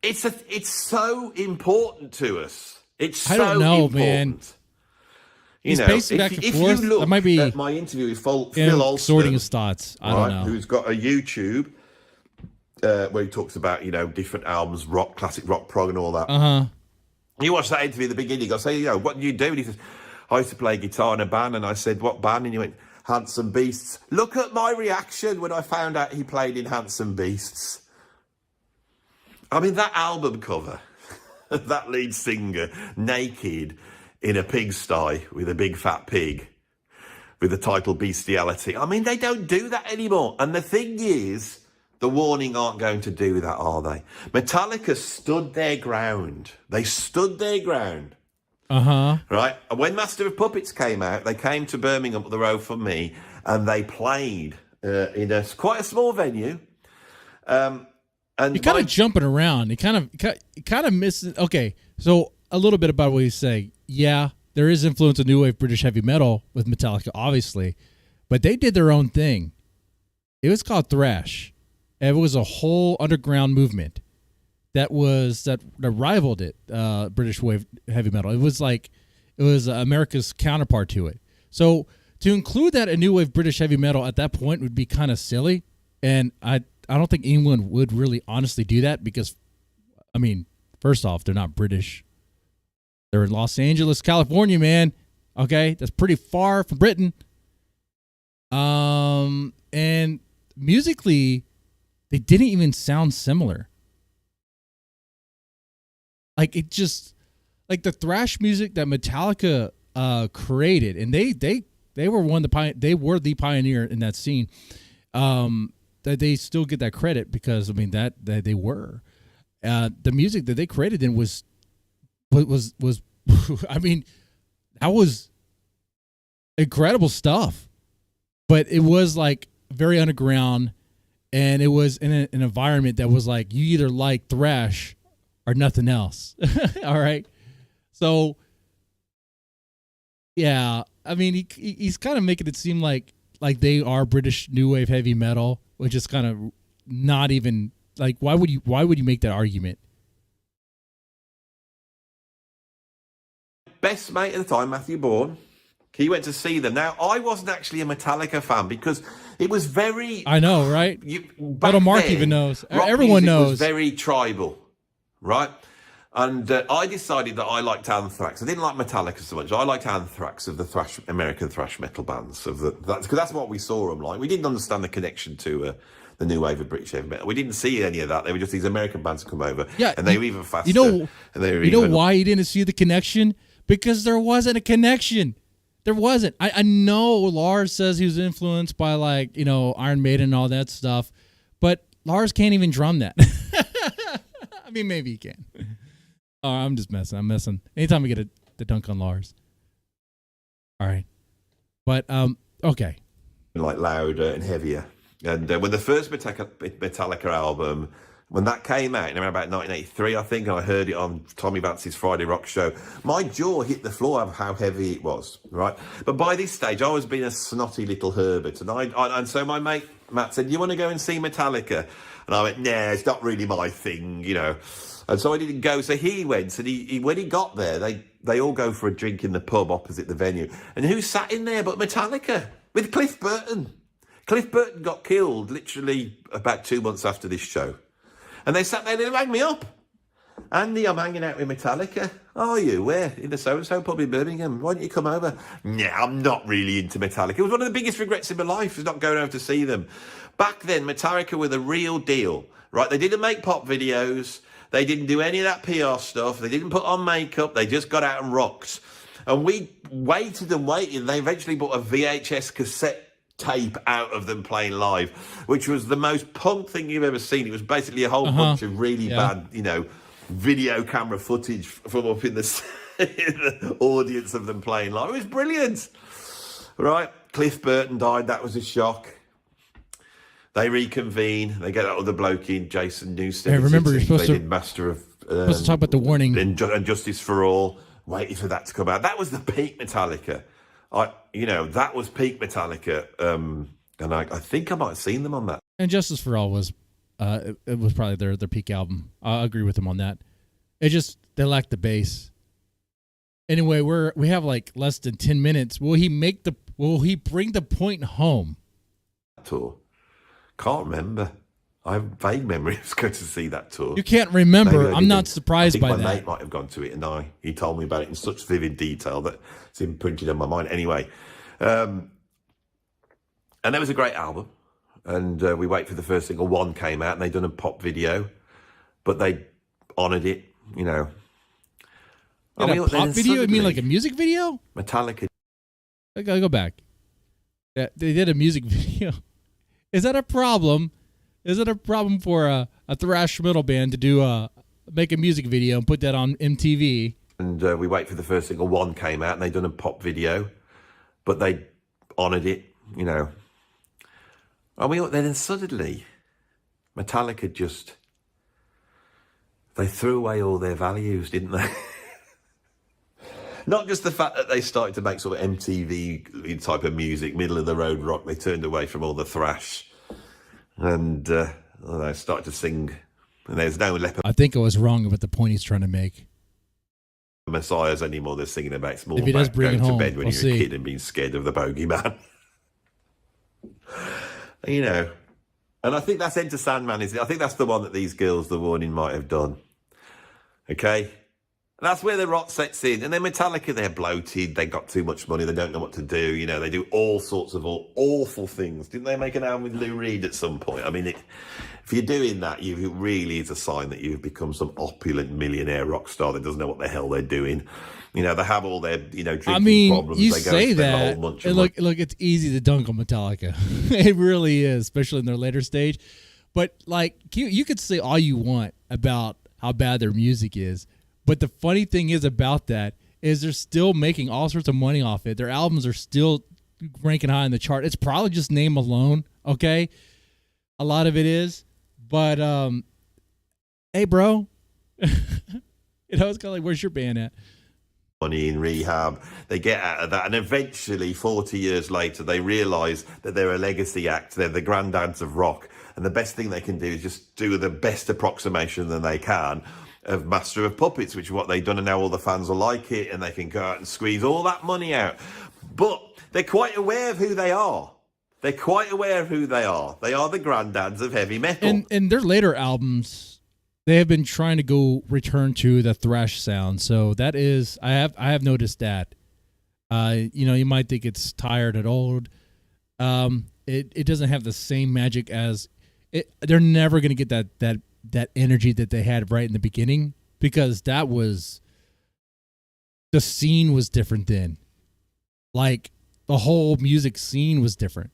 It's so important to us. It's so I don't know, important. Man. You He's know, pacing back and forth. You look that might be at my interview with Phil Alston, sorting his thoughts. I don't know. Who's got a YouTube where he talks about, you know, different albums, rock, classic rock, prog, and all that. You watch that interview at the beginning. I say, you know, what do you do? And he says, I used to play guitar in a band. And I said, what band? And he went, Handsome Beasts. Look at my reaction when I found out he played in Handsome Beasts. I mean, that album cover, that lead singer naked in a pigsty with a big fat pig with the title Bestiality. I mean, they don't do that anymore. And the thing is, the Warning aren't going to do that, are they? Metallica stood their ground. They stood their ground. Right? And when Master of Puppets came out, they came to Birmingham up the road from me, and they played in quite a small venue. And you're kind of jumping around. You kind of missing. Okay, so a little bit about what you say. Yeah, there is influence of new wave British heavy metal with Metallica, obviously, but they did their own thing. It was called thrash. It was a whole underground movement that rivaled it, British wave heavy metal. It was America's counterpart to it. So to include that in new wave British heavy metal at that point would be kind of silly, and I don't think anyone would really honestly do that because, I mean, first off, they're not British. They're in Los Angeles, California, man. Okay, that's pretty far from Britain. And musically, they didn't even sound similar. Like it just, like the thrash music that Metallica created, and they were the pioneer in that scene. That they still get that credit because I mean that they were. The music that they created then was I mean, that was incredible stuff. But it was like very underground, and it was in an environment that was like you either like thrash or nothing else. All right. So yeah, I mean he's kind of making it seem like they are British new wave heavy metal, which is kind of not even like why would you make that argument? Best mate at the time, Matthew Bourne, he went to see them. Now, I wasn't actually a Metallica fan because it was very... I know, right? Little Mark even knows. Everyone knows. It was very tribal, right? And I decided that I liked Anthrax. I didn't like Metallica so much. I liked Anthrax of the American thrash metal bands. Because that's what we saw them like. We didn't understand the connection to the new wave of British heavy metal. We didn't see any of that. They were just these American bands come over. Yeah, and they were even faster. You know why you didn't see the connection? Because there wasn't a connection. There wasn't. I know Lars says he was influenced by Iron Maiden and all that stuff, but Lars can't even drum that. I mean, maybe he can. Oh, I'm just messing. I'm messing. Anytime we get the dunk on Lars. All right. But, okay. Like louder and heavier. And when the first Metallica album, when that came out in around about 1983, I think, and I heard it on Tommy Vance's Friday Rock Show, my jaw hit the floor of how heavy it was, right? But by this stage, I was being a snotty little Herbert. And so my mate, Matt, said, you want to go and see Metallica? And I went, nah, it's not really my thing, you know. And so I didn't go. So he went, and he when he got there, they all go for a drink in the pub opposite the venue. And who sat in there but Metallica with Cliff Burton? Cliff Burton got killed literally about 2 months after this show. And they sat there and they rang me up. Andy, I'm hanging out with Metallica. Are you? Where? In the so-and-so pub in Birmingham. Why don't you come over? Nah, I'm not really into Metallica. It was one of the biggest regrets in my life, was not going over to see them. Back then, Metallica were the real deal. right? They didn't make pop videos. They didn't do any of that PR stuff. They didn't put on makeup. They just got out and rocked. And we waited and waited. They eventually bought a VHS cassette tape out of them playing live, which was the most punk thing you've ever seen. It was basically a whole bunch of really bad, video camera footage from up in the, in the audience of them playing live. It was brilliant. Right? Cliff Burton died. That was a shock. They reconvene. They get that other bloke in, Jason Newsted. Hey, remember, you're supposed to Master of supposed to talk about the warning and Justice for All. Waiting for that to come out. That was the peak Metallica. That was peak Metallica. And I think I might have seen them on that. And Justice for All was, it was probably their peak album. I agree with them on that. It just, they lacked the bass. Anyway, we have like less than 10 minutes. Will he bring the point home? Tour. Can't remember. I have vague memory of going to see that tour. You can't remember. I'm not surprised by that. My mate might have gone to it, and he told me about it in such vivid detail that it's imprinted on my mind. Anyway, and it was a great album. And we wait for the first single. One came out, and they'd done a pop video, but they honoured it. A pop video? You mean like a music video? Metallica. I gotta go back. Yeah, they did a music video. Is that a problem? Is it a problem for a thrash metal band to make a music video and put that on MTV? And we wait for the first single. One came out, and they'd done a pop video, but they honoured it. And then suddenly, Metallica they threw away all their values, didn't they? Not just the fact that they started to make sort of MTV type of music, middle of the road rock. They turned away from all the thrash. And they started to sing, and there's no leper. I think I was wrong about the point he's trying to make. Messiahs anymore. They're singing about small if he does bring going it home, to bed when you're a kid and being scared of the bogeyman. And I think that's Enter Sandman. I think that's the one that these girls, The Warning, might have done. Okay? That's where the rock sets in. And then Metallica, they're bloated. They got too much money. They don't know what to do. They do all sorts of awful things. Didn't they make an album with Lou Reed at some point? I mean, if you're doing that, it really is a sign that you've become some opulent millionaire rock star that doesn't know what the hell they're doing. They have all their, drinking problems. You they go say and spend that. A whole bunch of look, it's easy to dunk on Metallica. It really is, especially in their later stage. But, you could say all you want about how bad their music is. But the funny thing is about that is they're still making all sorts of money off it. Their albums are still ranking high in the chart. It's probably just name alone, okay? A lot of it is. But, hey, bro. It's kind of like, where's your band at? Money in rehab. They get out of that. And eventually, 40 years later, they realise that they're a legacy act. They're the granddads of rock. And the best thing they can do is just do the best approximation that they can of Master of Puppets, which is what they've done, and now all the fans will like it, and they can go out and squeeze all that money out. But they're quite aware of who they are. They are the granddads of heavy metal. And their later albums, they have been trying to return to the thrash sound. So that is, I have noticed that. You might think it's tired and old. It doesn't have the same magic as it. They're never going to get that energy that they had right in the beginning, because the scene was different then. Like, the whole music scene was different.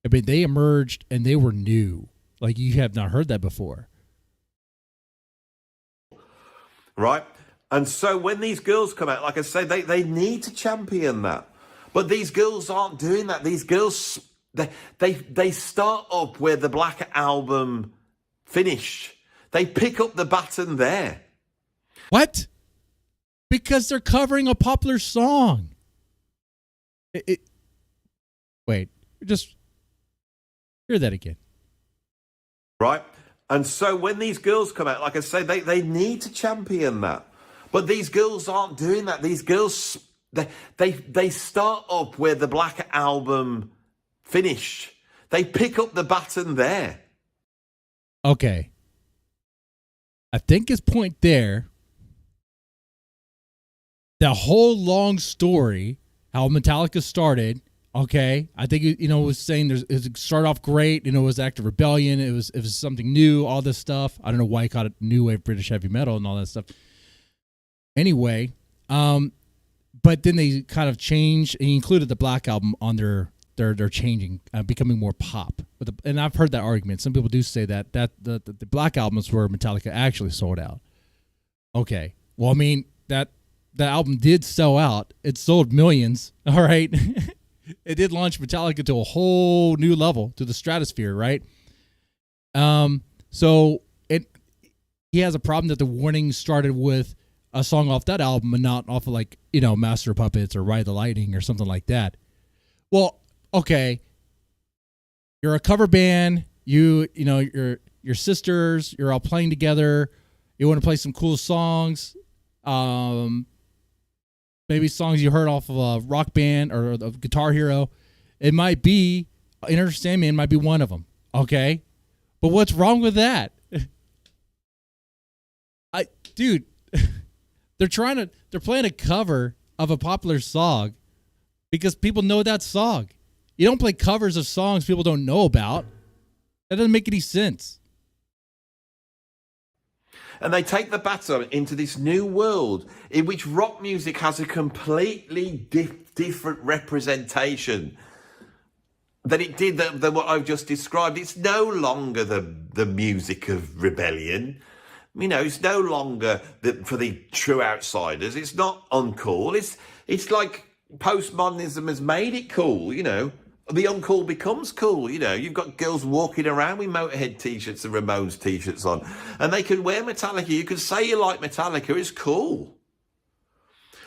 I mean, they emerged and they were new. Like, you have not heard that before. Right? And so when these girls come out, like I say, they need to champion that. But these girls aren't doing that. These girls, they start up where the Black Album finished. They pick up the baton there. What? Because they're covering a popular song. Wait, just hear that again. Right? And so when these girls come out, like I say, they need to champion that. But these girls aren't doing that. These girls, they start up where the Black Album finished. They pick up the baton there. Okay. I think his point there, the whole long story, how Metallica started Okay, I think it was saying it started off great. It was act of rebellion. It was something new. All this stuff. I don't know why he called it new wave British heavy metal and all that stuff. Anyway, but then they kind of changed. And he included the Black Album on their changing, becoming more pop. And I've heard that argument. Some people do say that the Black Album is where Metallica actually sold out. Okay, well, I mean that album did sell out. It sold millions. All right. It did launch Metallica to a whole new level, to the stratosphere, right? So he has a problem that the warning started with a song off that album and not off of like, Master of Puppets or Ride the Lightning or something like that. Well, okay. You're a cover band, your sisters, you're all playing together, you want to play some cool songs. Maybe songs you heard off of a Rock Band or the Guitar Hero. It might be, Enter Sandman might be one of them. Okay? But what's wrong with that? Dude, they're playing a cover of a popular song because people know that song. You don't play covers of songs people don't know about. That doesn't make any sense. And they take the baton into this new world in which rock music has a completely different representation than it did than what I've just described. It's no longer the music of rebellion. It's no longer for the true outsiders. It's not uncool. It's like postmodernism has made it cool, The uncool becomes cool, You've got girls walking around with Motorhead t-shirts and Ramones t-shirts on, and they can wear Metallica. You can say you like Metallica. It's cool.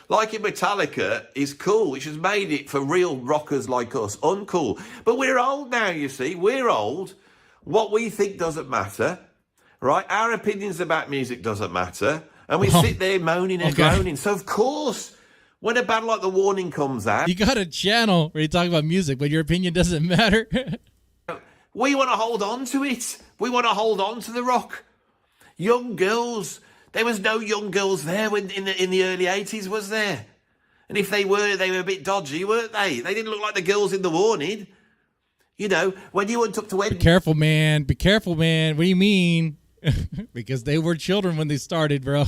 Liking Metallica is cool, which has made it for real rockers like us uncool. But we're old now, you see. We're old. What we think doesn't matter, right? Our opinions about music doesn't matter, and we sit there moaning and groaning. So of course, when a band like The Warning comes out... You got a channel where you talk about music, but your opinion doesn't matter. We want to hold on to it. We want to hold on to the rock. Young girls. There was no young girls there in the early 80s, was there? And if they were a bit dodgy, weren't they? They didn't look like the girls in The Warning. When you went up to... Be careful, man. Be careful, man. What do you mean? Because they were children when they started, bro.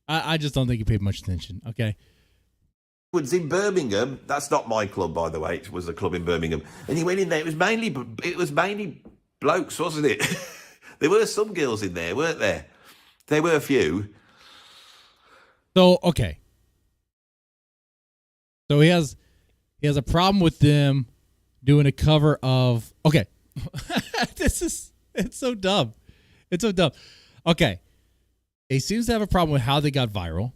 I just don't think you paid much attention, okay? Was in Birmingham. That's not my club, by the way. It was a club in Birmingham, and he went in there. It was mainly blokes, wasn't it? There were some girls in there, weren't there? There were a few. So okay. So he has a problem with them doing a cover of. Okay, it's so dumb. It's so dumb. Okay, he seems to have a problem with how they got viral.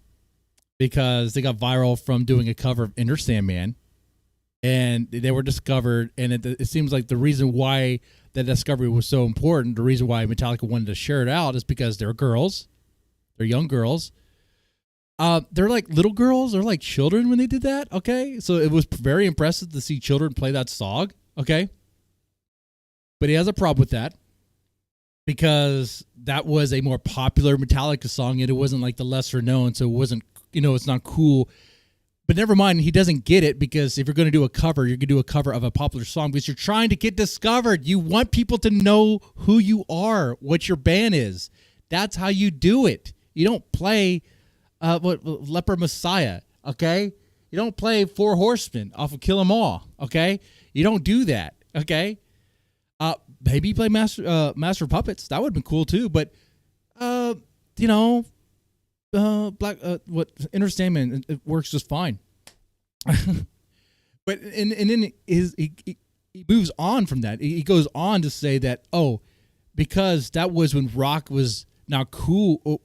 Because they got viral from doing a cover of Enter Sandman, and they were discovered, and it seems like the reason why that discovery was so important, the reason why Metallica wanted to share it out is because they're girls. They're young girls. They're like little girls. They're like children when they did that, okay? So it was very impressive to see children play that song, okay? But he has a problem with that because that was a more popular Metallica song, and it wasn't like the lesser known, so it wasn't, it's not cool. But never mind, he doesn't get it because if you're going to do a cover, you're going to do a cover of a popular song because you're trying to get discovered. You want people to know who you are, what your band is. That's how you do it. You don't play Leper Messiah, okay? You don't play Four Horsemen off of Kill 'Em All, okay? You don't do that, okay? Maybe you play Master of Puppets. That would have been cool too, but, Enter Sandman, it works just fine. But and then he moves on from that. He goes on to say that because that was when rock was now cool. It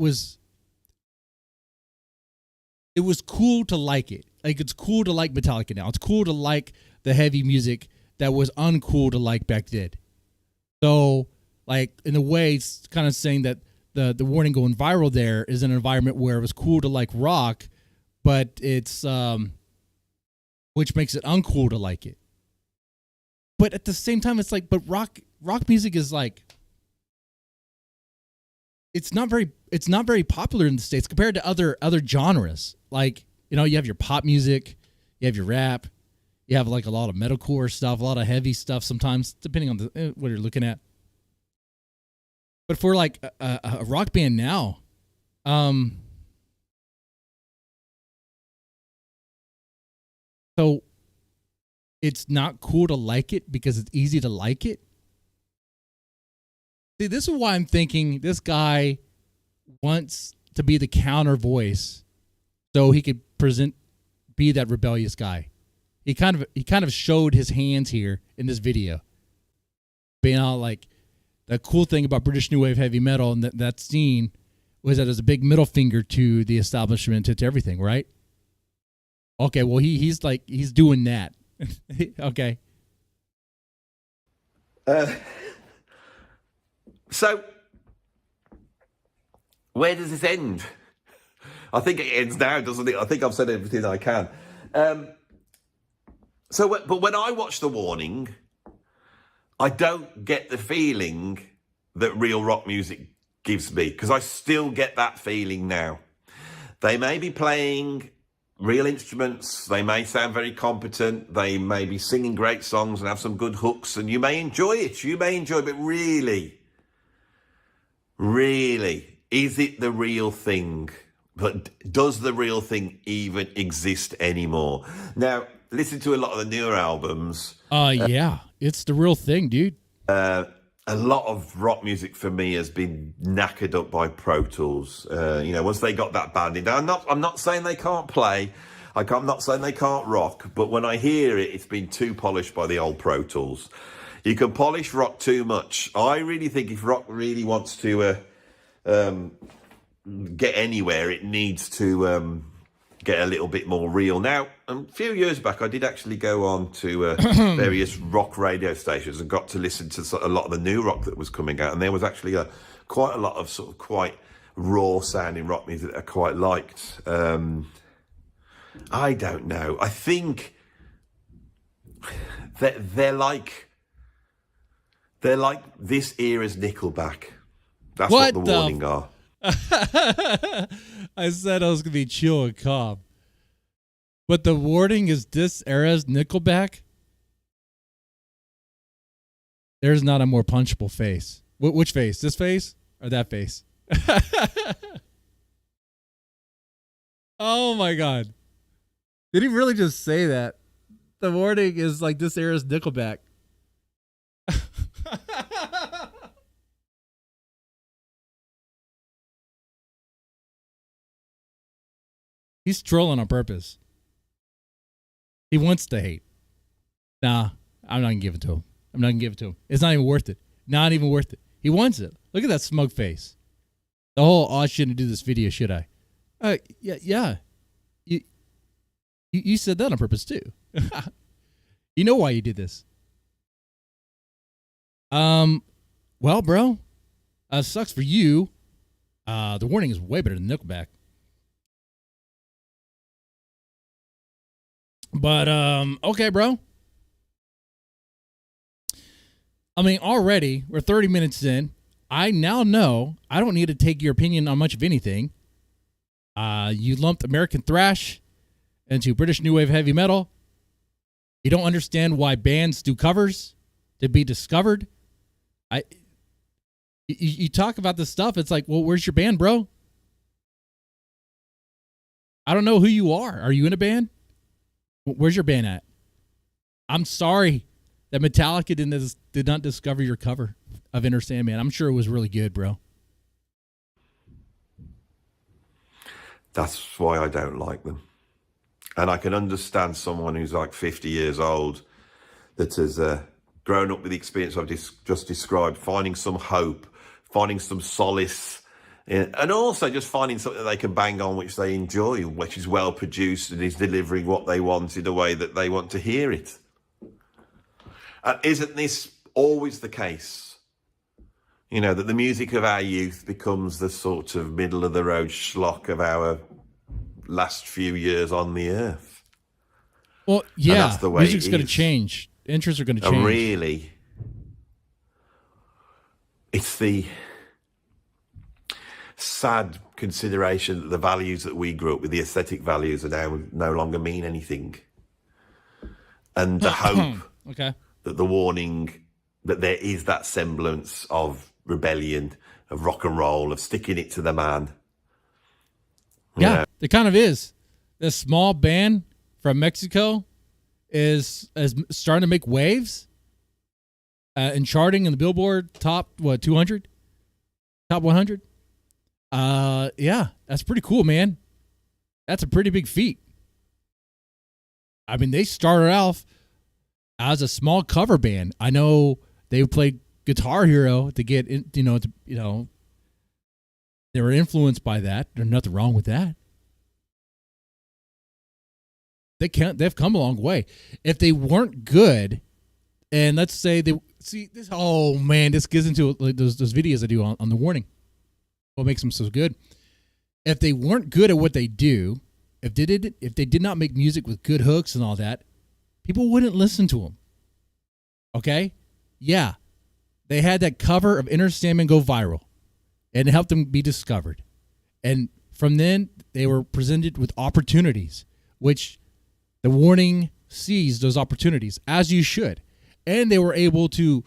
was cool to like it. Like it's cool to like Metallica now. It's cool to like the heavy music that was uncool to like back then. So, like in a way, it's kind of saying that the warning going viral there is an environment where it was cool to like rock, but it's which makes it uncool to like it. But at the same time, it's like, but rock music is like, it's not very popular in the States compared to other genres. Like, you have your pop music, you have your rap, You have like a lot of metalcore stuff, a lot of heavy stuff sometimes, depending on what you're looking at. But for like a rock band now, so it's not cool to like it because it's easy to like it. See, this is why I'm thinking this guy wants to be the counter voice so he could be that rebellious guy. He kind of showed his hands here in this video. Being all like, the cool thing about British New Wave heavy metal and that scene was that there's a big middle finger to the establishment, to everything, right? Okay, well he's doing that. Okay. So, where does this end? I think it ends now, doesn't it? I think I've said everything I can. But when I watch The Warning, I don't get the feeling that real rock music gives me, because I still get that feeling now. They may be playing real instruments, they may sound very competent, they may be singing great songs and have some good hooks, and you may enjoy it, but really, is it the real thing? But does the real thing even exist anymore? Now, listen to a lot of the newer albums. Yeah, it's the real thing, dude. A lot of rock music for me has been knackered up by Pro Tools. Once they got that band in, I'm not saying they can't play. I'm not saying they can't rock, but when I hear it, it's been too polished by the old Pro Tools. You can polish rock too much. I really think if rock really wants to get anywhere, it needs to get a little bit more real. Now, a few years back, I did actually go on to various rock radio stations and got to listen to a lot of the new rock that was coming out, and there was actually quite a lot of sort of quite raw sounding rock music that I quite liked. I don't know. I think that they're like this era's Nickelback. That's what the Warning are. I said I was gonna be chill and calm, but the Warning is this era's Nickelback. There's not a more punchable face. Which face? This face or that face? Oh my god! Did he really just say that? The Warning is like this era's Nickelback. He's trolling on purpose. He wants to hate. Nah, I'm not gonna give it to him. It's not even worth it. Not even worth it. He wants it. Look at that smug face. The whole, I shouldn't do this video, should I? Yeah. You said that on purpose too. You know why you did this. Well, bro, sucks for you. The Warning is way better than Nickelback. But, okay, bro. I mean, already, we're 30 minutes in. I now know I don't need to take your opinion on much of anything. You lumped American thrash into British New Wave heavy metal. You don't understand why bands do covers to be discovered. You talk about this stuff, it's like, well, where's your band, bro? I don't know who you are. Are you in a band? Where's your band at? I'm sorry that Metallica did not discover your cover of Enter Sandman. I'm sure it was really good, bro. That's why I don't like them. And I can understand someone who's like 50 years old that has grown up with the experience I've just described, finding some hope, finding some solace, and also just finding something they can bang on which they enjoy, which is well produced and is delivering what they want in a way that they want to hear it. Isn't this always the case? You know, that the music of our youth becomes the sort of middle-of-the-road schlock of our last few years on the earth. Well, yeah, and that's the way music's going to change. Interests are going to change. Really, it's the sad consideration that the values that we grew up with, the aesthetic values, are now no longer mean anything. and the hope Okay. that the warning, that there is that semblance of rebellion, of rock and roll, of sticking it to the man. Yeah, it kind of is. This small band from Mexico is starting to make waves and charting in the Billboard top 200, top 100. Yeah, that's pretty cool, man. That's a pretty big feat. I mean, they started off as a small cover band. I know they played Guitar Hero to get in, they were influenced by that. There's nothing wrong with that. They've come a long way. If they weren't good, and let's say they see this, oh man, this gets into like those videos I do on the warning. What makes them so good? If they weren't good at what they do, if they did not make music with good hooks and all that, people wouldn't listen to them. Okay? Yeah. They had that cover of Enter Sandman go viral, and it helped them be discovered. And from then, they were presented with opportunities, which the warning sees those opportunities, as you should. And they were able to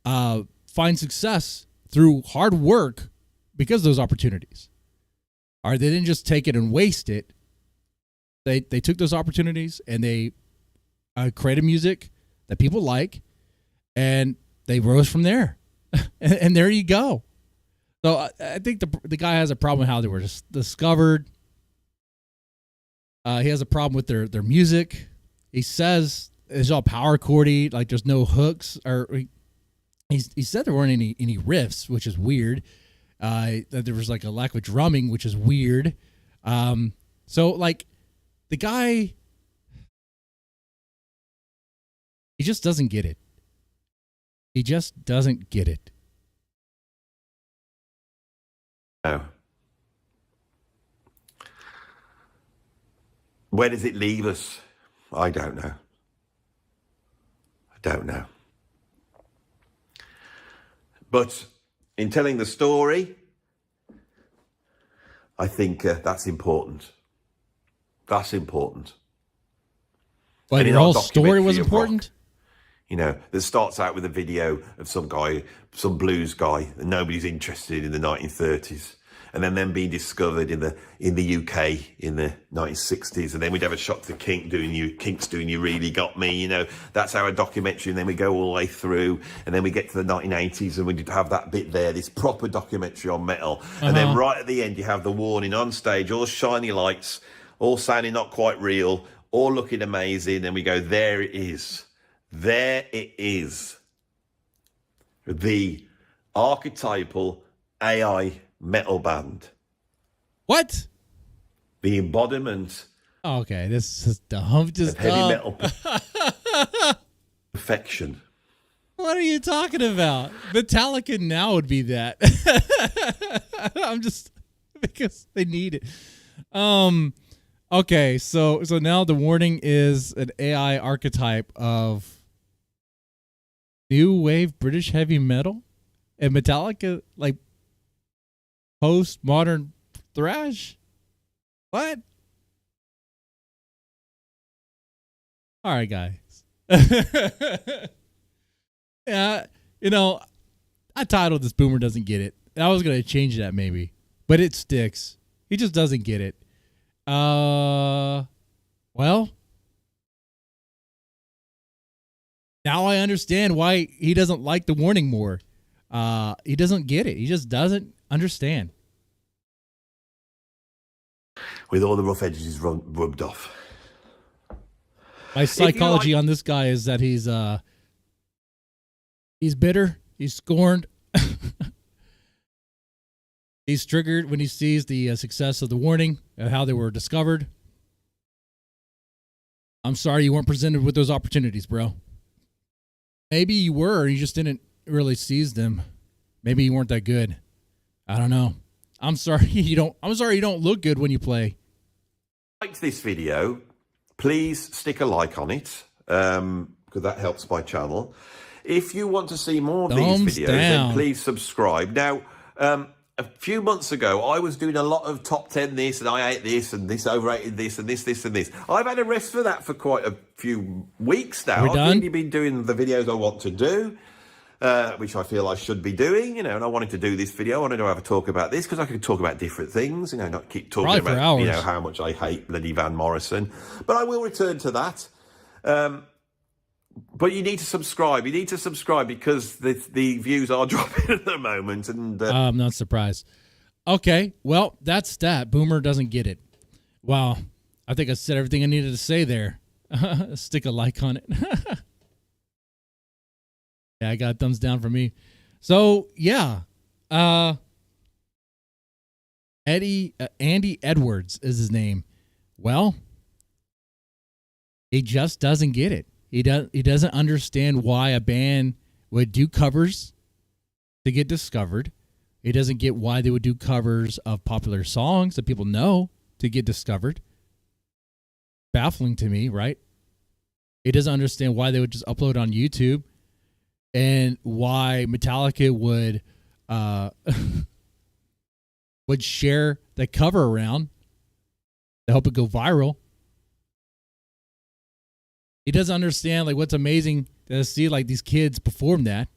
find success through hard work because of those opportunities. All right, they didn't just take it and waste it. They took those opportunities and they created music that people like, and they rose from there. and there you go. So I think the guy has a problem with how they were just discovered. He has a problem with their music. He says it's all power chordy, like there's no hooks, or he said there weren't any riffs, which is weird. That there was like a lack of drumming, which is weird. So like the guy, he just doesn't get it. He just doesn't get it. No. Where does it leave us? I don't know. I don't know. But in telling the story, I think that's important. That's important. But your whole story was important? That starts out with a video of some guy, some blues guy that nobody's interested in the 1930s. And then them being discovered in the UK in the 1960s, and then we'd have a shot to Kinks doing You Really Got Me, that's our documentary, and then we go all the way through, and then we get to the 1980s, and we'd have that bit there, this proper documentary on metal, and then right at the end you have the warning on stage, all shiny lights, all sounding not quite real, all looking amazing, and we go, there it is. There it is. The archetypal AI metal band. What? The embodiment. Okay, this is dumb. Just of heavy metal perfection. What are you talking about? Metallica now would be that. I'm just because they need it. Okay, so now the warning is an AI archetype of new wave British heavy metal, and Metallica like postmodern thrash. What? All right, guys. Yeah, I titled this "Boomer Doesn't Get It." I was gonna change that maybe, but it sticks. He just doesn't get it. Well, now I understand why he doesn't like the warning more. He doesn't get it. He just doesn't understand. With all the rough edges rubbed off. My psychology on this guy is that he's bitter. He's scorned. He's triggered when he sees the success of the warning and how they were discovered. I'm sorry you weren't presented with those opportunities, bro. Maybe you were, and you just didn't really seize them. Maybe you weren't that good. I don't know. I'm sorry you don't look good when you play. Like this video, please stick a like on it, because that helps my channel. If you want to see more of these videos, then please subscribe. Now, a few months ago, I was doing a lot of top 10 this, and I ate this, and this overrated this, and this, and this. I've had a rest for that for quite a few weeks now. I've really been doing the videos I want to do, which I feel I should be doing, and I wanted to do this video. I wanted to have a talk about this, because I could talk about different things, not keep talking about, how much I hate bloody Van Morrison. But I will return to that. But you need to subscribe. You need to subscribe because the views are dropping at the moment. And I'm not surprised. Okay, well, that's that. Boomer doesn't get it. Wow, I think I said everything I needed to say there. Stick a like on it. Yeah, I got a thumbs down from me. So, yeah. Andy Edwards is his name. Well, he just doesn't get it. He doesn't understand why a band would do covers to get discovered. He doesn't get why they would do covers of popular songs that people know to get discovered. Baffling to me, right? He doesn't understand why they would just upload on YouTube, and why Metallica would share the cover around to help it go viral. He doesn't understand what's amazing to see these kids perform that.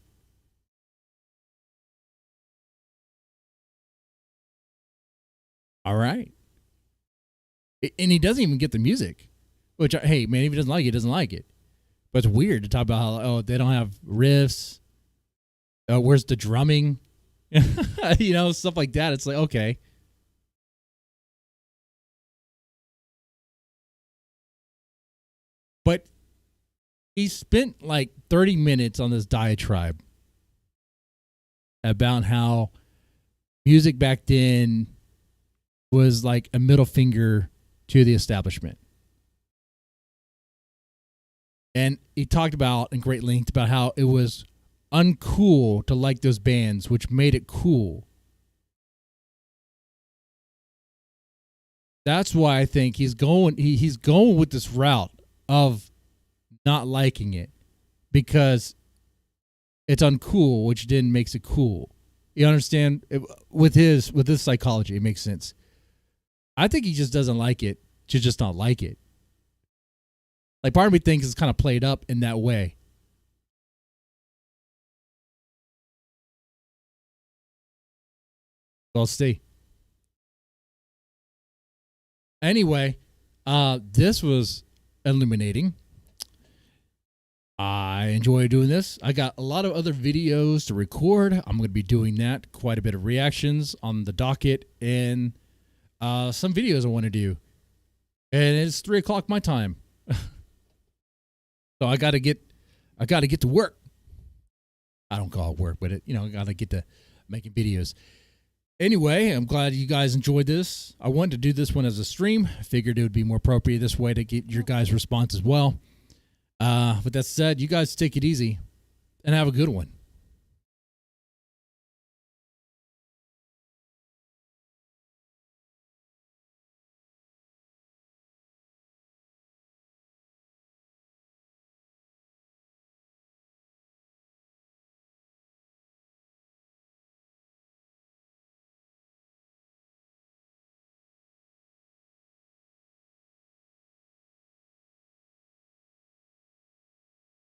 All right. And he doesn't even get the music, which, hey, man, if he doesn't like it, he doesn't like it. But it's weird to talk about how, they don't have riffs. Where's the drumming? Stuff like that. It's okay. But he spent 30 minutes on this diatribe about how music back then was like a middle finger to the establishment. And he talked about in great length about how it was uncool to like those bands, which made it cool. That's why I think he's going with this route of not liking it because it's uncool, which then makes it cool. You understand? With his psychology, it makes sense. I think he just doesn't like it to just not like it. Part of me thinks it's kind of played up in that way. We'll see. Anyway, this was illuminating. I enjoy doing this. I got a lot of other videos to record. I'm going to be doing that. Quite a bit of reactions on the docket and some videos I want to do. And it's 3:00 my time. So I got to get to work. I don't call it work, but I got to get to making videos. Anyway, I'm glad you guys enjoyed this. I wanted to do this one as a stream. I figured it would be more appropriate this way to get your guys' response as well. With that said, you guys take it easy and have a good one.